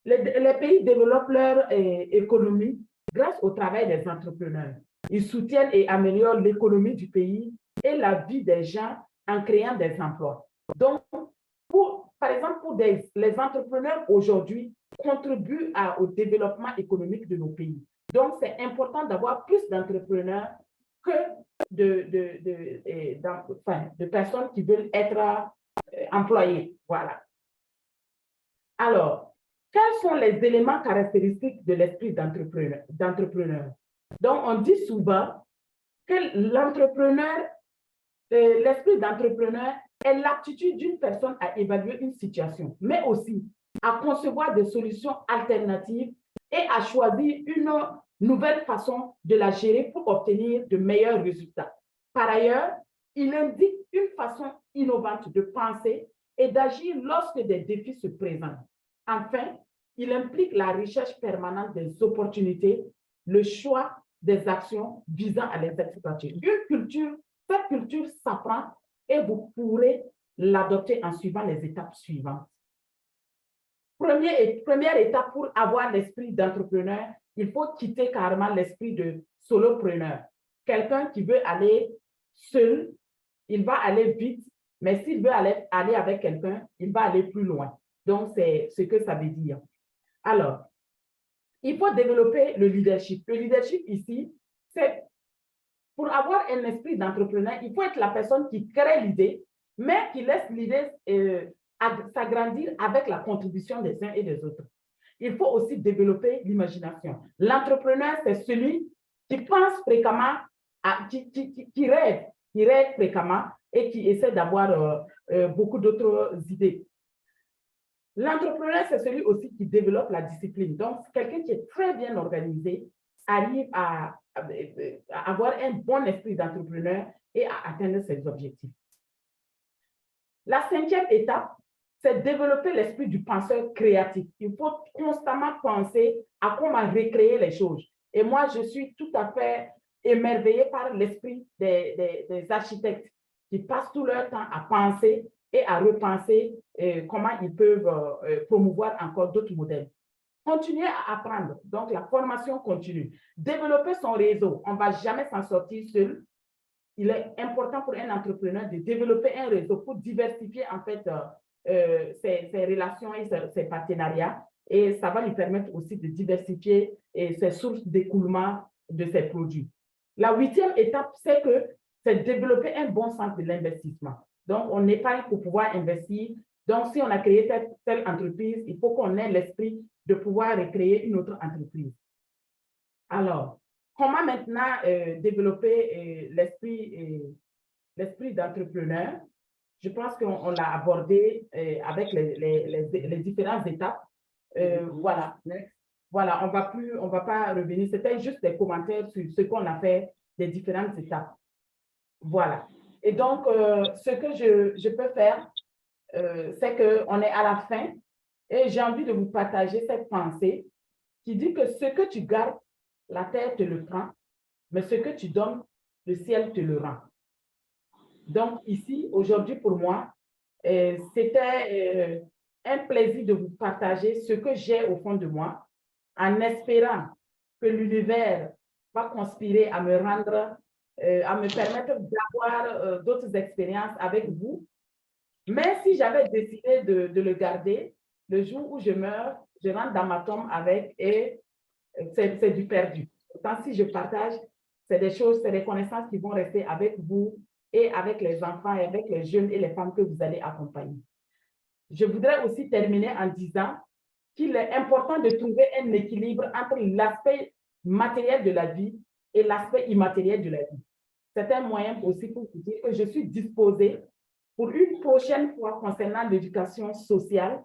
les pays développent leur économie grâce au travail des entrepreneurs. Ils soutiennent et améliorent l'économie du pays et la vie des gens en créant des emplois. Donc, par exemple, les entrepreneurs aujourd'hui contribuent au développement économique de nos pays. Donc, c'est important d'avoir plus d'entrepreneurs que de personnes qui veulent être employées. Voilà. Alors, quels sont les éléments caractéristiques de l'esprit d'entrepreneur? Donc, on dit souvent que l'esprit d'entrepreneur est l'aptitude d'une personne à évaluer une situation, mais aussi à concevoir des solutions alternatives et à choisir une nouvelle façon de la gérer pour obtenir de meilleurs résultats. Par ailleurs, il indique une façon innovante de penser et d'agir lorsque des défis se présentent. Enfin, il implique la recherche permanente des opportunités, le choix des actions visant à les exploiter. Cette culture s'apprend et vous pourrez l'adopter en suivant les étapes suivantes. Première étape pour avoir l'esprit d'entrepreneur, il faut quitter carrément l'esprit de solopreneur. Quelqu'un qui veut aller seul, il va aller vite, mais s'il veut aller avec quelqu'un, il va aller plus loin. Donc, c'est ce que ça veut dire. Alors, il faut développer le leadership. Le leadership ici, c'est pour avoir un esprit d'entrepreneur, il faut être la personne qui crée l'idée, mais qui laisse l'idée s'agrandir avec la contribution des uns et des autres. Il faut aussi développer l'imagination. L'entrepreneur, c'est celui qui pense fréquemment, qui rêve fréquemment et qui essaie d'avoir beaucoup d'autres idées. L'entrepreneur, c'est celui aussi qui développe la discipline. Donc, quelqu'un qui est très bien organisé arrive à avoir un bon esprit d'entrepreneur et à atteindre ses objectifs. La 5e étape, c'est développer l'esprit du penseur créatif. Il faut constamment penser à comment recréer les choses. Et moi, je suis tout à fait émerveillée par l'esprit des architectes qui passent tout leur temps à penser et à repenser comment ils peuvent promouvoir encore d'autres modèles. Continuer à apprendre, donc la formation continue. Développer son réseau, on ne va jamais s'en sortir seul. Il est important pour un entrepreneur de développer un réseau pour diversifier en fait ses relations et ses partenariats. Et ça va lui permettre aussi de diversifier ses sources d'écoulement de ses produits. La 8e étape, c'est développer un bon sens de l'investissement. Donc, on épargne pour pouvoir investir. Donc, si on a créé telle entreprise, il faut qu'on ait l'esprit de pouvoir recréer une autre entreprise. Alors, comment maintenant développer l'esprit d'entrepreneur? Je pense qu'on l'a abordé avec les différentes étapes. Voilà, on va pas revenir. C'était juste des commentaires sur ce qu'on a fait des différentes étapes. Voilà. Et donc, ce que je peux faire, c'est qu'on est à la fin et j'ai envie de vous partager cette pensée qui dit que ce que tu gardes, la terre te le prend, mais ce que tu donnes, le ciel te le rend. Donc ici, aujourd'hui pour moi, c'était un plaisir de vous partager ce que j'ai au fond de moi, en espérant que l'univers va conspirer à me rendre, à me permettre d'avoir d'autres expériences avec vous. Mais si j'avais décidé de le garder, le jour où je meurs, je rentre dans ma tombe avec et c'est du perdu. Pourtant, si je partage, c'est des choses, c'est des connaissances qui vont rester avec vous et avec les enfants et avec les jeunes et les femmes que vous allez accompagner. Je voudrais aussi terminer en disant qu'il est important de trouver un équilibre entre l'aspect matériel de la vie et l'aspect immatériel de la vie. C'est un moyen aussi pour vous dire que je suis disposée pour une prochaine fois concernant l'éducation sociale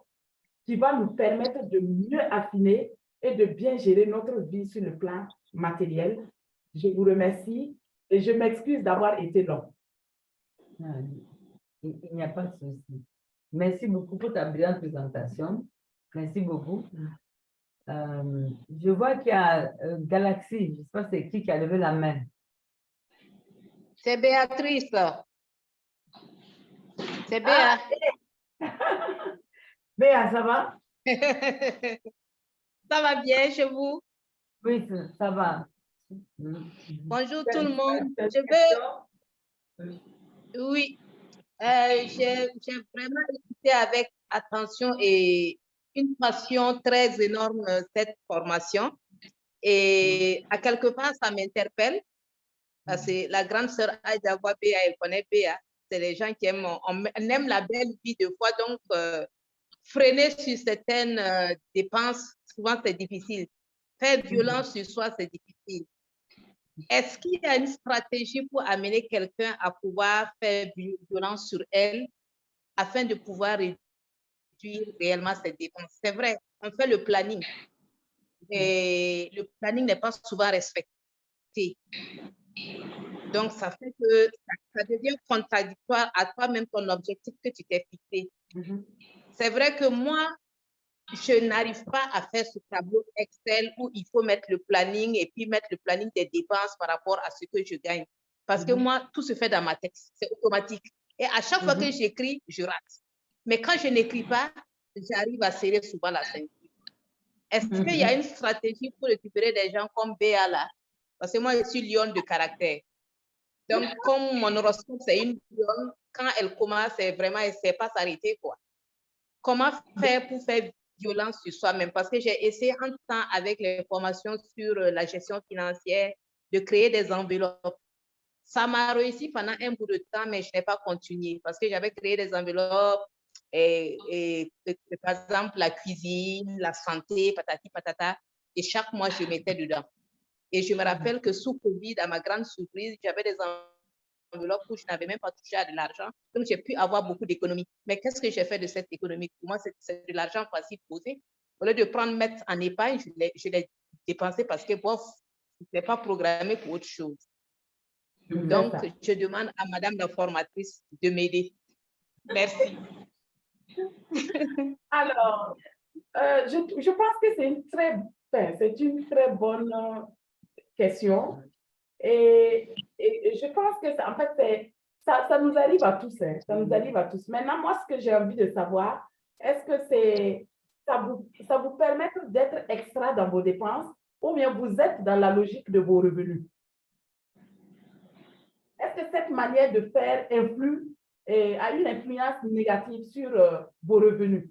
qui va nous permettre de mieux affiner et de bien gérer notre vie sur le plan matériel. Je vous remercie et je m'excuse d'avoir été long. Il n'y a pas de souci. Merci beaucoup pour ta brillante présentation. Merci beaucoup. Je vois qu'il y a Galaxy. Je ne sais pas c'est qui a levé la main. C'est Béatrice. C'est Béa. Béa, ça va? Ça va bien chez vous? Oui, ça va. Bonjour tout le monde. Oui, j'ai vraiment écouté avec attention et une passion très énorme cette formation. Et à quelque part, ça m'interpelle parce que la grande sœur Aïda voit Béa, elle connaît Béa. C'est les gens qui aiment, on aime la belle vie de foi, donc freiner sur certaines dépenses, souvent c'est difficile. Faire violence sur soi, c'est difficile. Est-ce qu'il y a une stratégie pour amener quelqu'un à pouvoir faire violence sur elle afin de pouvoir réduire réellement ses dépenses? C'est vrai, on fait le planning, mais le planning n'est pas souvent respecté. Donc, ça fait que ça devient contradictoire à toi-même ton objectif que tu t'es fixé. C'est vrai que moi, je n'arrive pas à faire ce tableau Excel où il faut mettre le planning et puis mettre le planning des dépenses par rapport à ce que je gagne. Parce que moi, tout se fait dans ma tête, c'est automatique. Et à chaque fois que j'écris, je rate. Mais quand je n'écris pas, j'arrive à serrer souvent la ceinture. Est-ce qu'il y a une stratégie pour récupérer des gens comme Béa là? Parce que moi, je suis lion de caractère. Donc, comme mon horoscope, c'est une lionne, quand elle commence, c'est vraiment, elle ne sait pas s'arrêter, quoi. Comment faire pour faire violence sur soi-même? Parce que j'ai essayé en temps avec les formations sur la gestion financière de créer des enveloppes. Ça m'a réussi pendant un bout de temps, mais je n'ai pas continué parce que j'avais créé des enveloppes et par exemple, la cuisine, la santé, patati patata, et chaque mois, je mettais dedans. Et je me rappelle que sous Covid, à ma grande surprise, j'avais des enveloppes où je n'avais même pas touché à de l'argent. Donc, j'ai pu avoir beaucoup d'économies. Mais qu'est-ce que j'ai fait de cette économie? Pour moi, c'est de l'argent facile posé. Au lieu de prendre, mettre en épargne, je l'ai dépensé parce que, bof, je n'étais pas programmé pour autre chose. Donc, je demande à madame la formatrice de m'aider. Merci. Alors, je pense que c'est une très bonne question. Et je pense que, en fait, ça nous arrive à tous. Hein, ça nous arrive à tous. Maintenant, moi, ce que j'ai envie de savoir, est-ce que ça vous permet d'être extra dans vos dépenses ou bien vous êtes dans la logique de vos revenus? Est-ce que cette manière de faire a une influence négative sur vos revenus?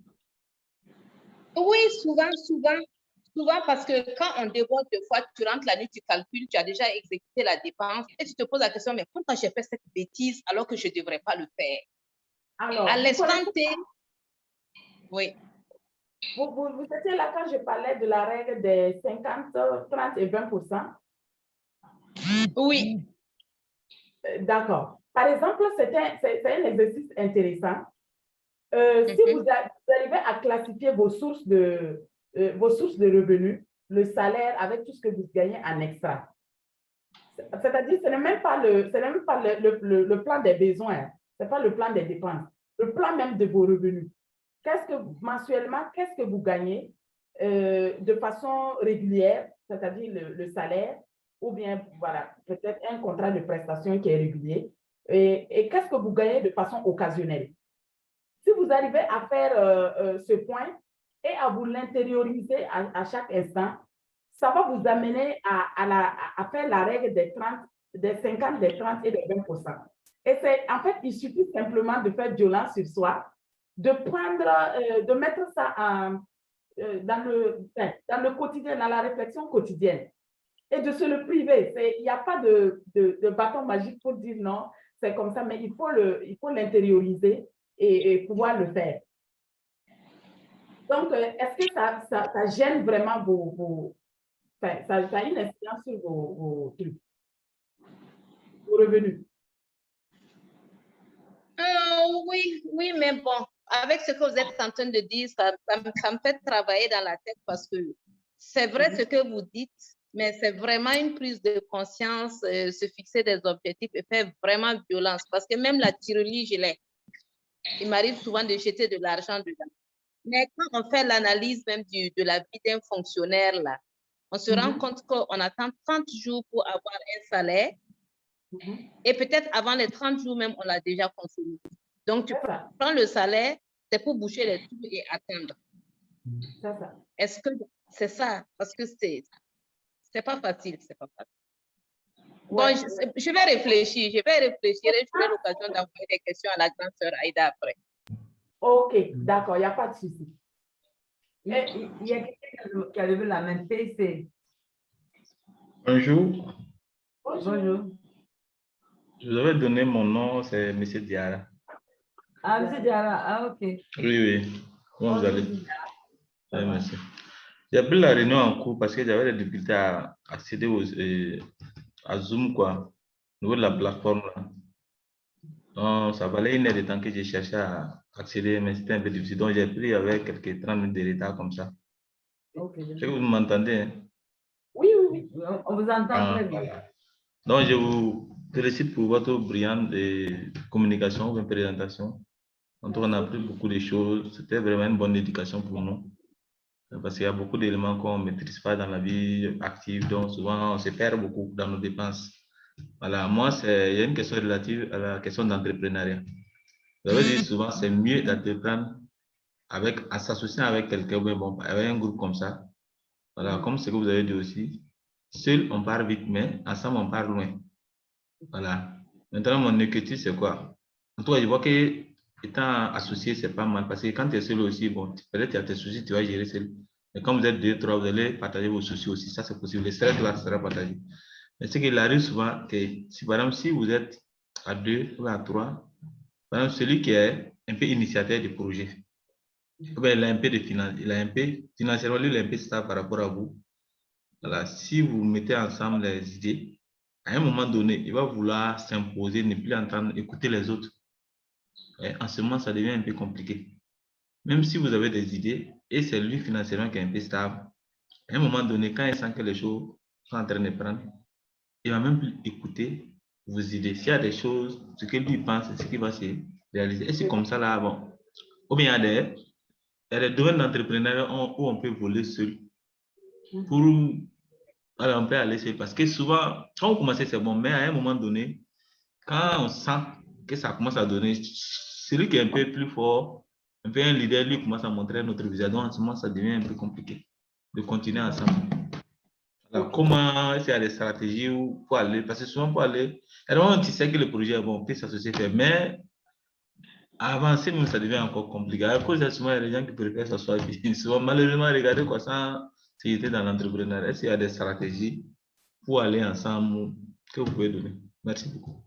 Oui, souvent parce que quand on déborde de fois, tu rentres la nuit, tu calcules, tu as déjà exécuté la dépense et tu te poses la question, mais pourquoi j'ai fait cette bêtise alors que je ne devrais pas le faire? Alors, à l'instant T, oui. Vous étiez là quand je parlais de la règle des 50, 30 et 20%? Oui. D'accord. Par exemple, c'est un exercice intéressant. Si vous arrivez à classifier vos sources de revenus, le salaire avec tout ce que vous gagnez en extra. C'est-à-dire, ce n'est même pas le plan des besoins, ce n'est pas le plan des dépenses, le plan même de vos revenus. Mensuellement, qu'est-ce que vous gagnez de façon régulière, c'est-à-dire le salaire, ou bien, voilà, peut-être un contrat de prestation qui est régulier, et qu'est-ce que vous gagnez de façon occasionnelle? Si vous arrivez à faire ce point et à vous l'intérioriser à chaque instant, ça va vous amener à faire la règle des 50, des 30 et des 20%. Et en fait, il suffit simplement de faire violence sur soi, de mettre ça dans le quotidien, dans la réflexion quotidienne et de se le priver. Il n'y a pas de bâton magique pour dire non, c'est comme ça, mais il faut l'intérioriser et pouvoir le faire. Donc, est-ce que ça gêne vraiment ça a une incidence sur vos revenus? Oui, mais bon, avec ce que vous êtes en train de dire, ça me fait travailler dans la tête parce que c'est vrai ce que vous dites, mais c'est vraiment une prise de conscience, se fixer des objectifs et faire vraiment violence. Parce que même la thyroïde, il m'arrive souvent de jeter de l'argent dedans. Mais quand on fait l'analyse même de la vie d'un fonctionnaire, là, on se rend compte qu'on attend 30 jours pour avoir un salaire. Et peut-être avant les 30 jours même, on l'a déjà consommé. Donc, tu prends le salaire, c'est pour boucher les trous et attendre. Est-ce que c'est ça? Parce que c'est pas facile, c'est pas facile. Bon, je vais réfléchir et j'aurai l'occasion d'envoyer des questions à la grande sœur Aïda après. OK, d'accord, il n'y a pas de souci. Il y a quelqu'un qui a levé la main, PC. Bonjour. Bonjour. Je vous avais donné mon nom, c'est M. Diarra. Ah, M. Diarra, ah, OK. Oui. Comment vous allez? Oui, merci. J'ai pris la réunion en cours parce que j'avais des difficultés à accéder à Zoom, quoi, au niveau de la plateforme. Là. Donc, ça valait une heure de temps que j'ai cherché à accéder, mais c'était un peu difficile. Donc, j'ai pris avec quelques 30 minutes de retard comme ça. Ok. Est-ce que vous m'entendez? Hein? Oui, oui, oui. On vous entend très bien. Voilà. Donc, je vous félicite pour votre brillante communication, votre présentation. En tout cas, on a appris beaucoup de choses. C'était vraiment une bonne éducation pour nous. Parce qu'il y a beaucoup d'éléments qu'on ne maîtrise pas dans la vie active. Donc, souvent, on se perd beaucoup dans nos dépenses. Voilà, moi, il y a une question relative à la question d'entrepreneuriat. Vous avez dit souvent, c'est mieux d'entreprendre en s'associant avec quelqu'un, bon, avec un groupe comme ça. Voilà, comme ce que vous avez dit aussi. Seul, on part vite, mais ensemble, on part loin. Voilà. Maintenant, mon inquiétude, c'est quoi? En tout cas, je vois que étant associé, c'est pas mal. Parce que quand tu es seul aussi, bon, peut-être tu as tes soucis, tu vas gérer seul. Mais quand vous êtes deux, trois, vous allez partager vos soucis aussi. Ça, c'est possible. Le stress, là, sera partagé. Mais ce qu'il arrive souvent, que si, par exemple, si vous êtes à deux ou à trois, par exemple, celui qui est un peu initiateur du projet, il a un peu de finance, il a un peu, financièrement, lui, il a un peu ça par rapport à vous. Voilà. Si vous mettez ensemble les idées, à un moment donné, il va vouloir s'imposer, ne plus entendre, écouter les autres. Et en ce moment, ça devient un peu compliqué. Même si vous avez des idées, et c'est lui financièrement qui est un peu stable, à un moment donné, quand il sent que les choses sont en train de prendre, il va même plus écouter vos idées. S'il y a des choses, ce que lui pense, c'est ce qu'il va se réaliser. Et c'est comme ça là, bon. Ou bien il y a des domaines d'entrepreneuriat où on peut voler seul. Alors, on peut aller seul. Parce que souvent, quand on commence, c'est bon, mais à un moment donné, quand on sent que ça commence à donner, celui qui est un peu plus fort, un peu un leader, lui commence à montrer notre visage. Donc, en ce moment, ça devient un peu compliqué de continuer ensemble. Alors, comment est-ce qu'il y a des stratégies pour aller? Parce que souvent, pour aller, alors, tu sais que le projet est bon, on peut s'associer, mais avancer, même, ça devient encore compliqué. À cause de souvent, il y a des gens qui préfèrent s'asseoir. Souvent, malheureusement, regardez quoi ça, c'est dans l'entrepreneuriat. Est-ce qu'il y a des stratégies pour aller ensemble que vous pouvez donner? Merci beaucoup.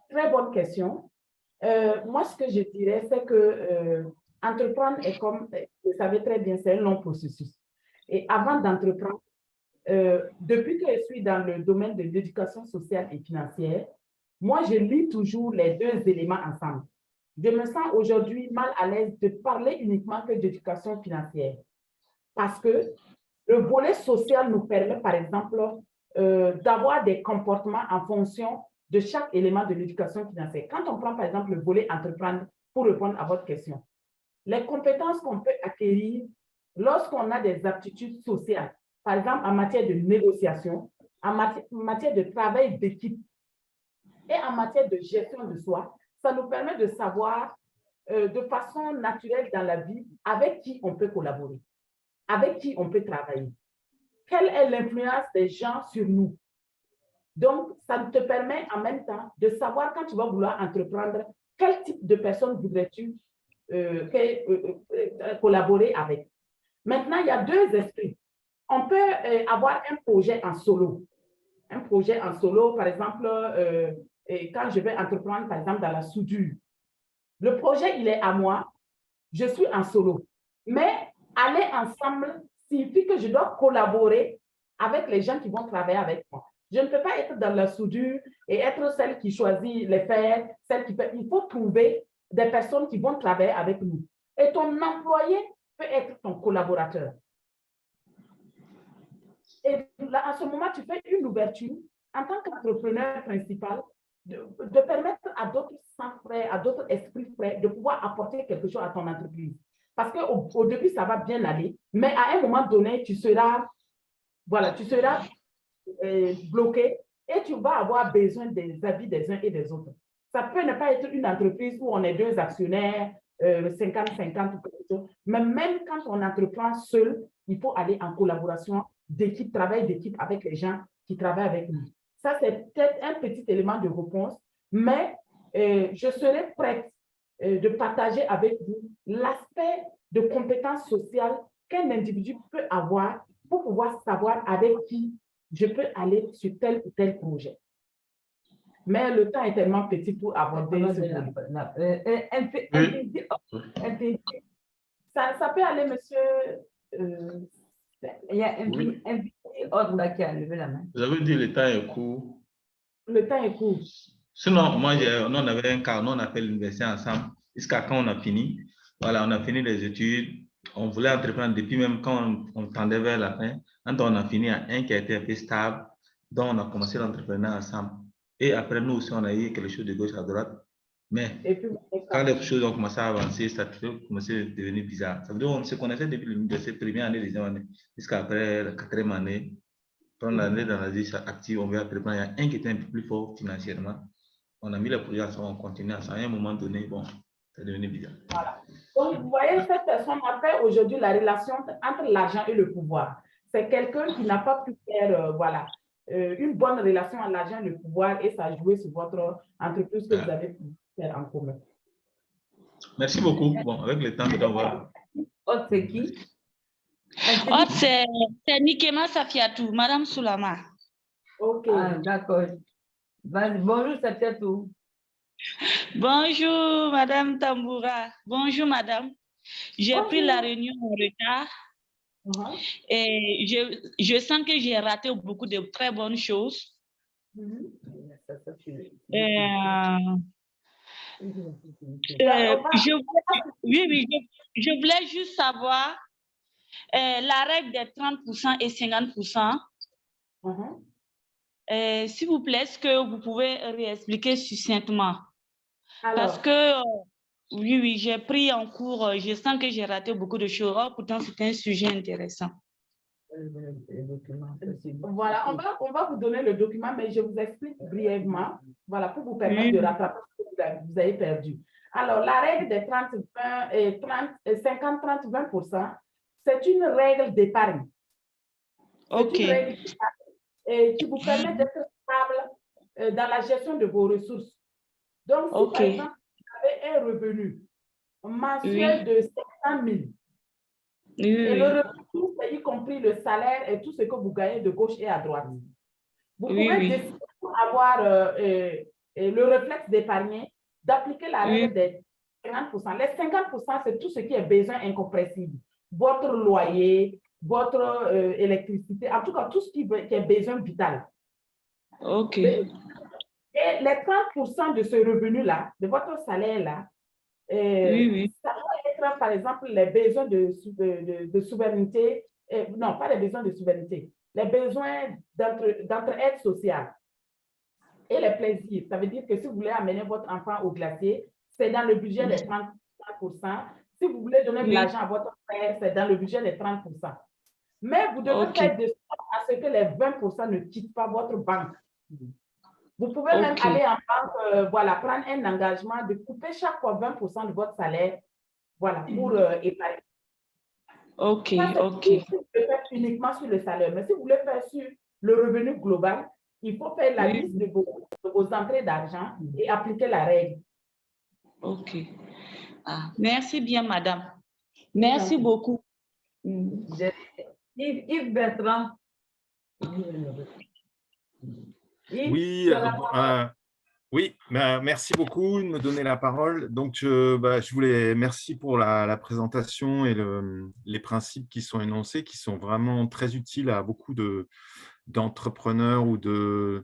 Très bonne question. Moi, ce que je dirais, c'est que entreprendre est comme, vous savez très bien, c'est un long processus. Et avant d'entreprendre, depuis que je suis dans le domaine de l'éducation sociale et financière, moi, je lis toujours les deux éléments ensemble. Je me sens aujourd'hui mal à l'aise de parler uniquement que d'éducation financière parce que le volet social nous permet, par exemple, d'avoir des comportements en fonction de chaque élément de l'éducation financière. Quand on prend, par exemple, le volet entreprendre, pour répondre à votre question, les compétences qu'on peut acquérir lorsqu'on a des aptitudes sociales, par exemple en matière de négociation, en matière de travail d'équipe et en matière de gestion de soi, ça nous permet de savoir de façon naturelle dans la vie avec qui on peut collaborer, avec qui on peut travailler. Quelle est l'influence des gens sur nous? Donc, ça te permet en même temps de savoir quand tu vas vouloir entreprendre, quel type de personne voudrais-tu collaborer avec. Maintenant, il y a deux esprits. On peut avoir un projet en solo. Un projet en solo, par exemple, quand je vais entreprendre, par exemple, dans la soudure. Le projet, il est à moi. Je suis en solo. Mais aller ensemble signifie que je dois collaborer avec les gens qui vont travailler avec moi. Je ne peux pas être dans la soudure et être celle qui choisit les fers, celle qui fait. Il faut trouver des personnes qui vont travailler avec nous. Et ton employé peut être ton collaborateur. Et là, à ce moment, tu fais une ouverture en tant qu'entrepreneur principal de permettre à d'autres sangs frais, à d'autres esprits frais de pouvoir apporter quelque chose à ton entreprise. Parce qu'au début, ça va bien aller, mais à un moment donné, tu seras bloqué et tu vas avoir besoin des avis des uns et des autres. Ça peut ne pas être une entreprise où on est deux actionnaires, 50-50 ou quelque chose, mais même quand on entreprend seul, il faut aller en collaboration d'équipe, travail d'équipe avec les gens qui travaillent avec nous. Ça, c'est peut-être un petit élément de réponse, mais je serai prête de partager avec vous l'aspect de compétences sociales qu'un individu peut avoir pour pouvoir savoir avec qui je peux aller sur tel ou tel projet. Mais le temps est tellement petit pour aborder ce volet. Ça peut aller, monsieur. Il y a un petit autre là qui a levé la main. Vous avez dit le temps est court. Le temps est court. Sinon, moi, on avait un cas, on a fait l'université ensemble. Jusqu'à quand on a fini. Voilà, on a fini les études. On voulait entreprendre depuis même quand on tendait vers la fin. Quand on a fini, il y a un qui a été un peu stable. Donc, on a commencé l'entrepreneuriat ensemble. Et après, nous aussi, on a eu quelque chose de gauche à droite. Mais quand les choses ont commencé à avancer, ça a commencé à devenir bizarre. Ça veut dire qu'on se connaissait depuis l'université, première année, deuxième année, jusqu'à après la quatrième année. Quand l'année dans la vie active, on veut entreprendre. Il y a un qui était un peu plus fort financièrement. On a mis le projet ensemble, on continue ensemble. À un moment donné, bon, ça est devenu bizarre. Voilà. Donc, vous voyez, cette personne a fait aujourd'hui la relation entre l'argent et le pouvoir. C'est quelqu'un qui n'a pas pu faire, voilà, une bonne relation entre l'argent et le pouvoir, et ça a joué sur votre entreprise que vous avez pu faire en commun. Merci beaucoup. Bon, avec le temps, on va. Autre, c'est qui? Autre, c'est Nikema Safiatou, Madame Soulama. Ok. Ah, d'accord. Bonjour, Safiatou. Bonjour, Madame Tamboura. Bonjour, Madame. J'ai pris la réunion en retard. Et je sens que j'ai raté beaucoup de très bonnes choses. Oui, je voulais juste savoir la règle des 30% et 50%. S'il vous plaît, est-ce que vous pouvez réexpliquer succinctement? Parce que, oui, j'ai pris en cours, je sens que j'ai raté beaucoup de choses. Pourtant, c'est un sujet intéressant. Voilà, on va vous donner le document, mais je vous explique brièvement, voilà, pour vous permettre de rattraper ce que vous avez perdu. Alors, la règle des 50-30-20%, c'est une règle d'épargne. OK. Une règle qui vous permet d'être stable dans la gestion de vos ressources. Donc, si par exemple, vous avez un revenu mensuel de 500 000, et le revenu, c'est y compris le salaire et tout ce que vous gagnez de gauche et à droite. Vous pouvez décider pour avoir le réflexe d'épargner, d'appliquer la règle des 50%. Les 50%, c'est tout ce qui est besoin incompressible. Votre loyer, votre électricité, en tout cas, tout ce qui est besoin vital. OK. Et les 30% de ce revenu-là, de votre salaire-là, ça va être, par exemple, les besoins de souveraineté, non, pas les besoins de souveraineté, les besoins d'entraide sociale et les plaisirs. Ça veut dire que si vous voulez amener votre enfant au glacier, c'est dans le budget des 30%. Si vous voulez donner de l'argent à votre frère, c'est dans le budget des 30%. Mais vous devez faire de sorte à ce que les 20% ne quittent pas votre banque. Vous pouvez même aller en banque, voilà, prendre un engagement de couper chaque fois 20% de votre salaire, voilà, pour épargner. OK, OK. Vous pouvez faire uniquement sur le salaire, mais si vous voulez faire sur le revenu global, il faut faire la liste de vos entrées d'argent et appliquer la règle. OK. Ah, merci bien, madame. Merci beaucoup. Yves Bertrand. Oui, merci beaucoup de me donner la parole. Donc, je voulais merci pour la présentation et les principes qui sont énoncés, qui sont vraiment très utiles à beaucoup d'entrepreneurs ou je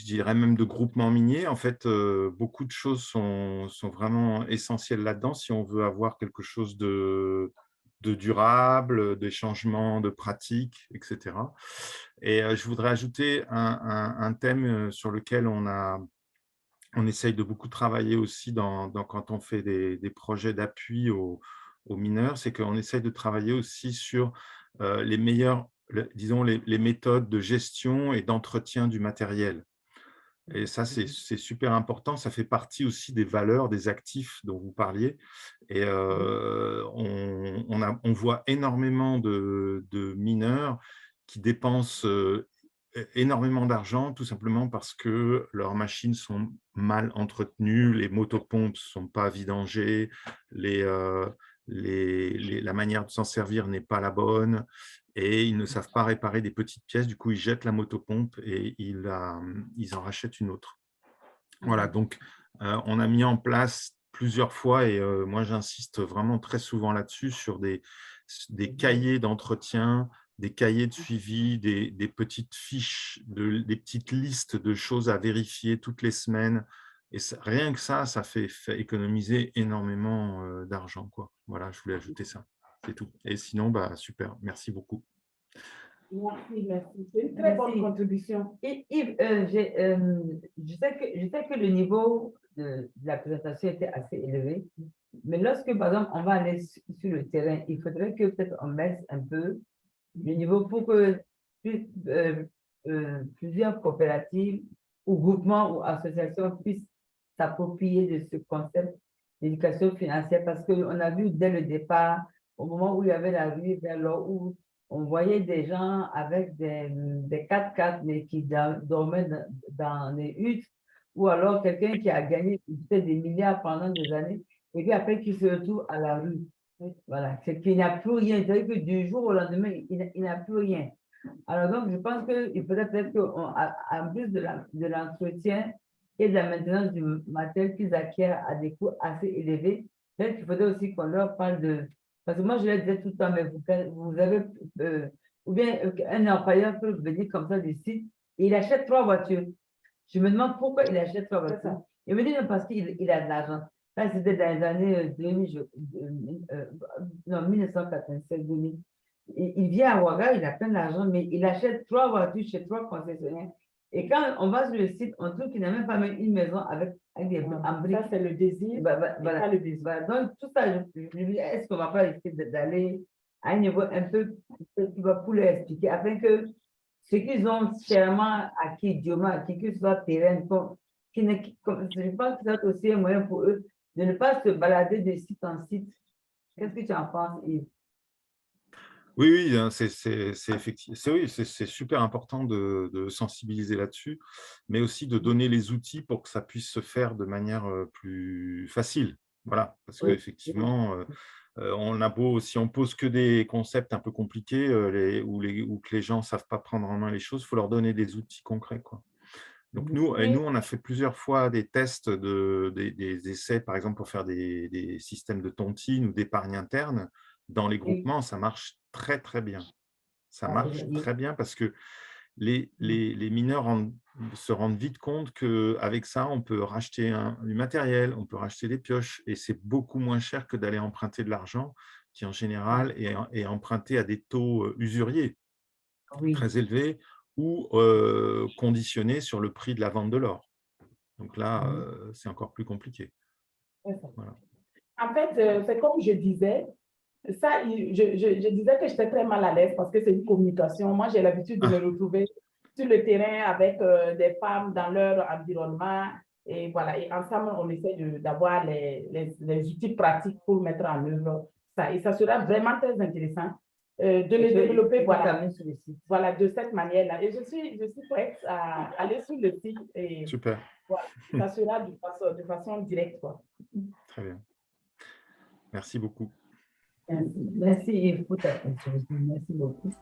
dirais même de groupements miniers. En fait, beaucoup de choses sont vraiment essentielles là-dedans si on veut avoir quelque chose de durable, des changements de pratiques, etc. Et je voudrais ajouter un thème sur lequel on essaye de beaucoup travailler aussi quand on fait des projets d'appui aux mineurs, c'est qu'on essaye de travailler aussi sur les meilleures, disons, les méthodes de gestion et d'entretien du matériel. Et ça, c'est super important. Ça fait partie aussi des valeurs, des actifs dont vous parliez. Et on voit énormément de mineurs qui dépensent énormément d'argent, tout simplement parce que leurs machines sont mal entretenues, les motopompes ne sont pas vidangées, la manière de s'en servir n'est pas la bonne, et ils ne savent pas réparer des petites pièces. Du coup, ils jettent la motopompe et ils en rachètent une autre. Voilà, donc on a mis en place plusieurs fois, et moi j'insiste vraiment très souvent là-dessus, sur des cahiers d'entretien, des cahiers de suivi, des petites fiches, des petites listes de choses à vérifier toutes les semaines. Et rien que ça fait économiser énormément d'argent, quoi. Voilà, je voulais ajouter ça. C'est tout. Et sinon, bah, super. Merci beaucoup. Merci, merci. C'est une très bonne contribution. Et Yves, je sais que le niveau de la présentation était assez élevé, mais lorsque, par exemple, on va aller sur le terrain, il faudrait que peut-être on baisse un peu le niveau pour que plusieurs coopératives ou groupements ou associations puissent s'approprier de ce concept d'éducation financière, parce qu'on a vu dès le départ, au moment où il y avait la rue vers l'eau, où on voyait des gens avec des 4x4 mais qui dormaient dans les huttes, ou alors quelqu'un qui a gagné des milliards pendant des années et puis après qui se retrouve à la rue. Voilà, c'est qu'il n'y a plus rien. C'est-à-dire que du jour au lendemain, il n'y a plus rien. Alors donc, je pense qu'il faudrait peut-être qu'en plus de l'entretien et de la maintenance du matériel qu'ils acquièrent à des coûts assez élevés, peut-être qu'il faudrait aussi qu'on leur parle de... Parce que moi, je leur disais tout le temps, mais vous avez... ou bien un employeur peut venir comme ça du site et il achète 3 voitures. Je me demande pourquoi il achète 3 voitures. Il me dit non, parce qu'il a de l'argent. Là, c'était dans les années 1987-2000. Il vient à Ouaga, il a plein d'argent, mais il achète 3 voitures chez 3 concessionnaires. Et quand on va sur le site, on trouve qu'il n'a même pas même une maison avec des briques. Ça, c'est le désir. Voilà. Le désir. Voilà. Donc, tout ça, je me dis, est-ce qu'on ne va pas essayer d'aller à un niveau un peu pour leur expliquer, afin que ce qu'ils ont chèrement acquis, durement acquis, que ce soit pérenne, je pense que c'est aussi un moyen pour eux de ne pas se balader de site en site. Qu'est-ce que tu en penses, Yves? Oui, c'est super important de sensibiliser là-dessus, mais aussi de donner les outils pour que ça puisse se faire de manière plus facile. Voilà, parce qu'effectivement, si on pose que des concepts un peu compliqués ou que les gens ne savent pas prendre en main les choses, il faut leur donner des outils concrets, quoi. Donc nous, on a fait plusieurs fois des tests, des essais, par exemple, pour faire des systèmes de tontine ou d'épargne interne. Dans les groupements, ça marche très, très bien. Ça marche très bien parce que les mineurs se rendent vite compte qu'avec ça, on peut racheter du matériel, on peut racheter des pioches, et c'est beaucoup moins cher que d'aller emprunter de l'argent qui, en général, est emprunté à des taux usuriers très élevés ou conditionné sur le prix de la vente de l'or. Donc là, c'est encore plus compliqué. Voilà. En fait, c'est comme je disais, ça, je disais que j'étais très mal à l'aise parce que c'est une communication. Moi, j'ai l'habitude de me retrouver sur le terrain avec des femmes dans leur environnement. Et voilà, et ensemble, on essaie d'avoir les outils pratiques pour mettre en œuvre ça. Et ça sera vraiment très intéressant de les développer voilà, de cette manière-là. Et je suis prête à aller sur le site. Et super. Voilà, ça sera de façon directe, quoi. Très bien. Merci beaucoup. Merci Yves pour ta contribution. Merci beaucoup.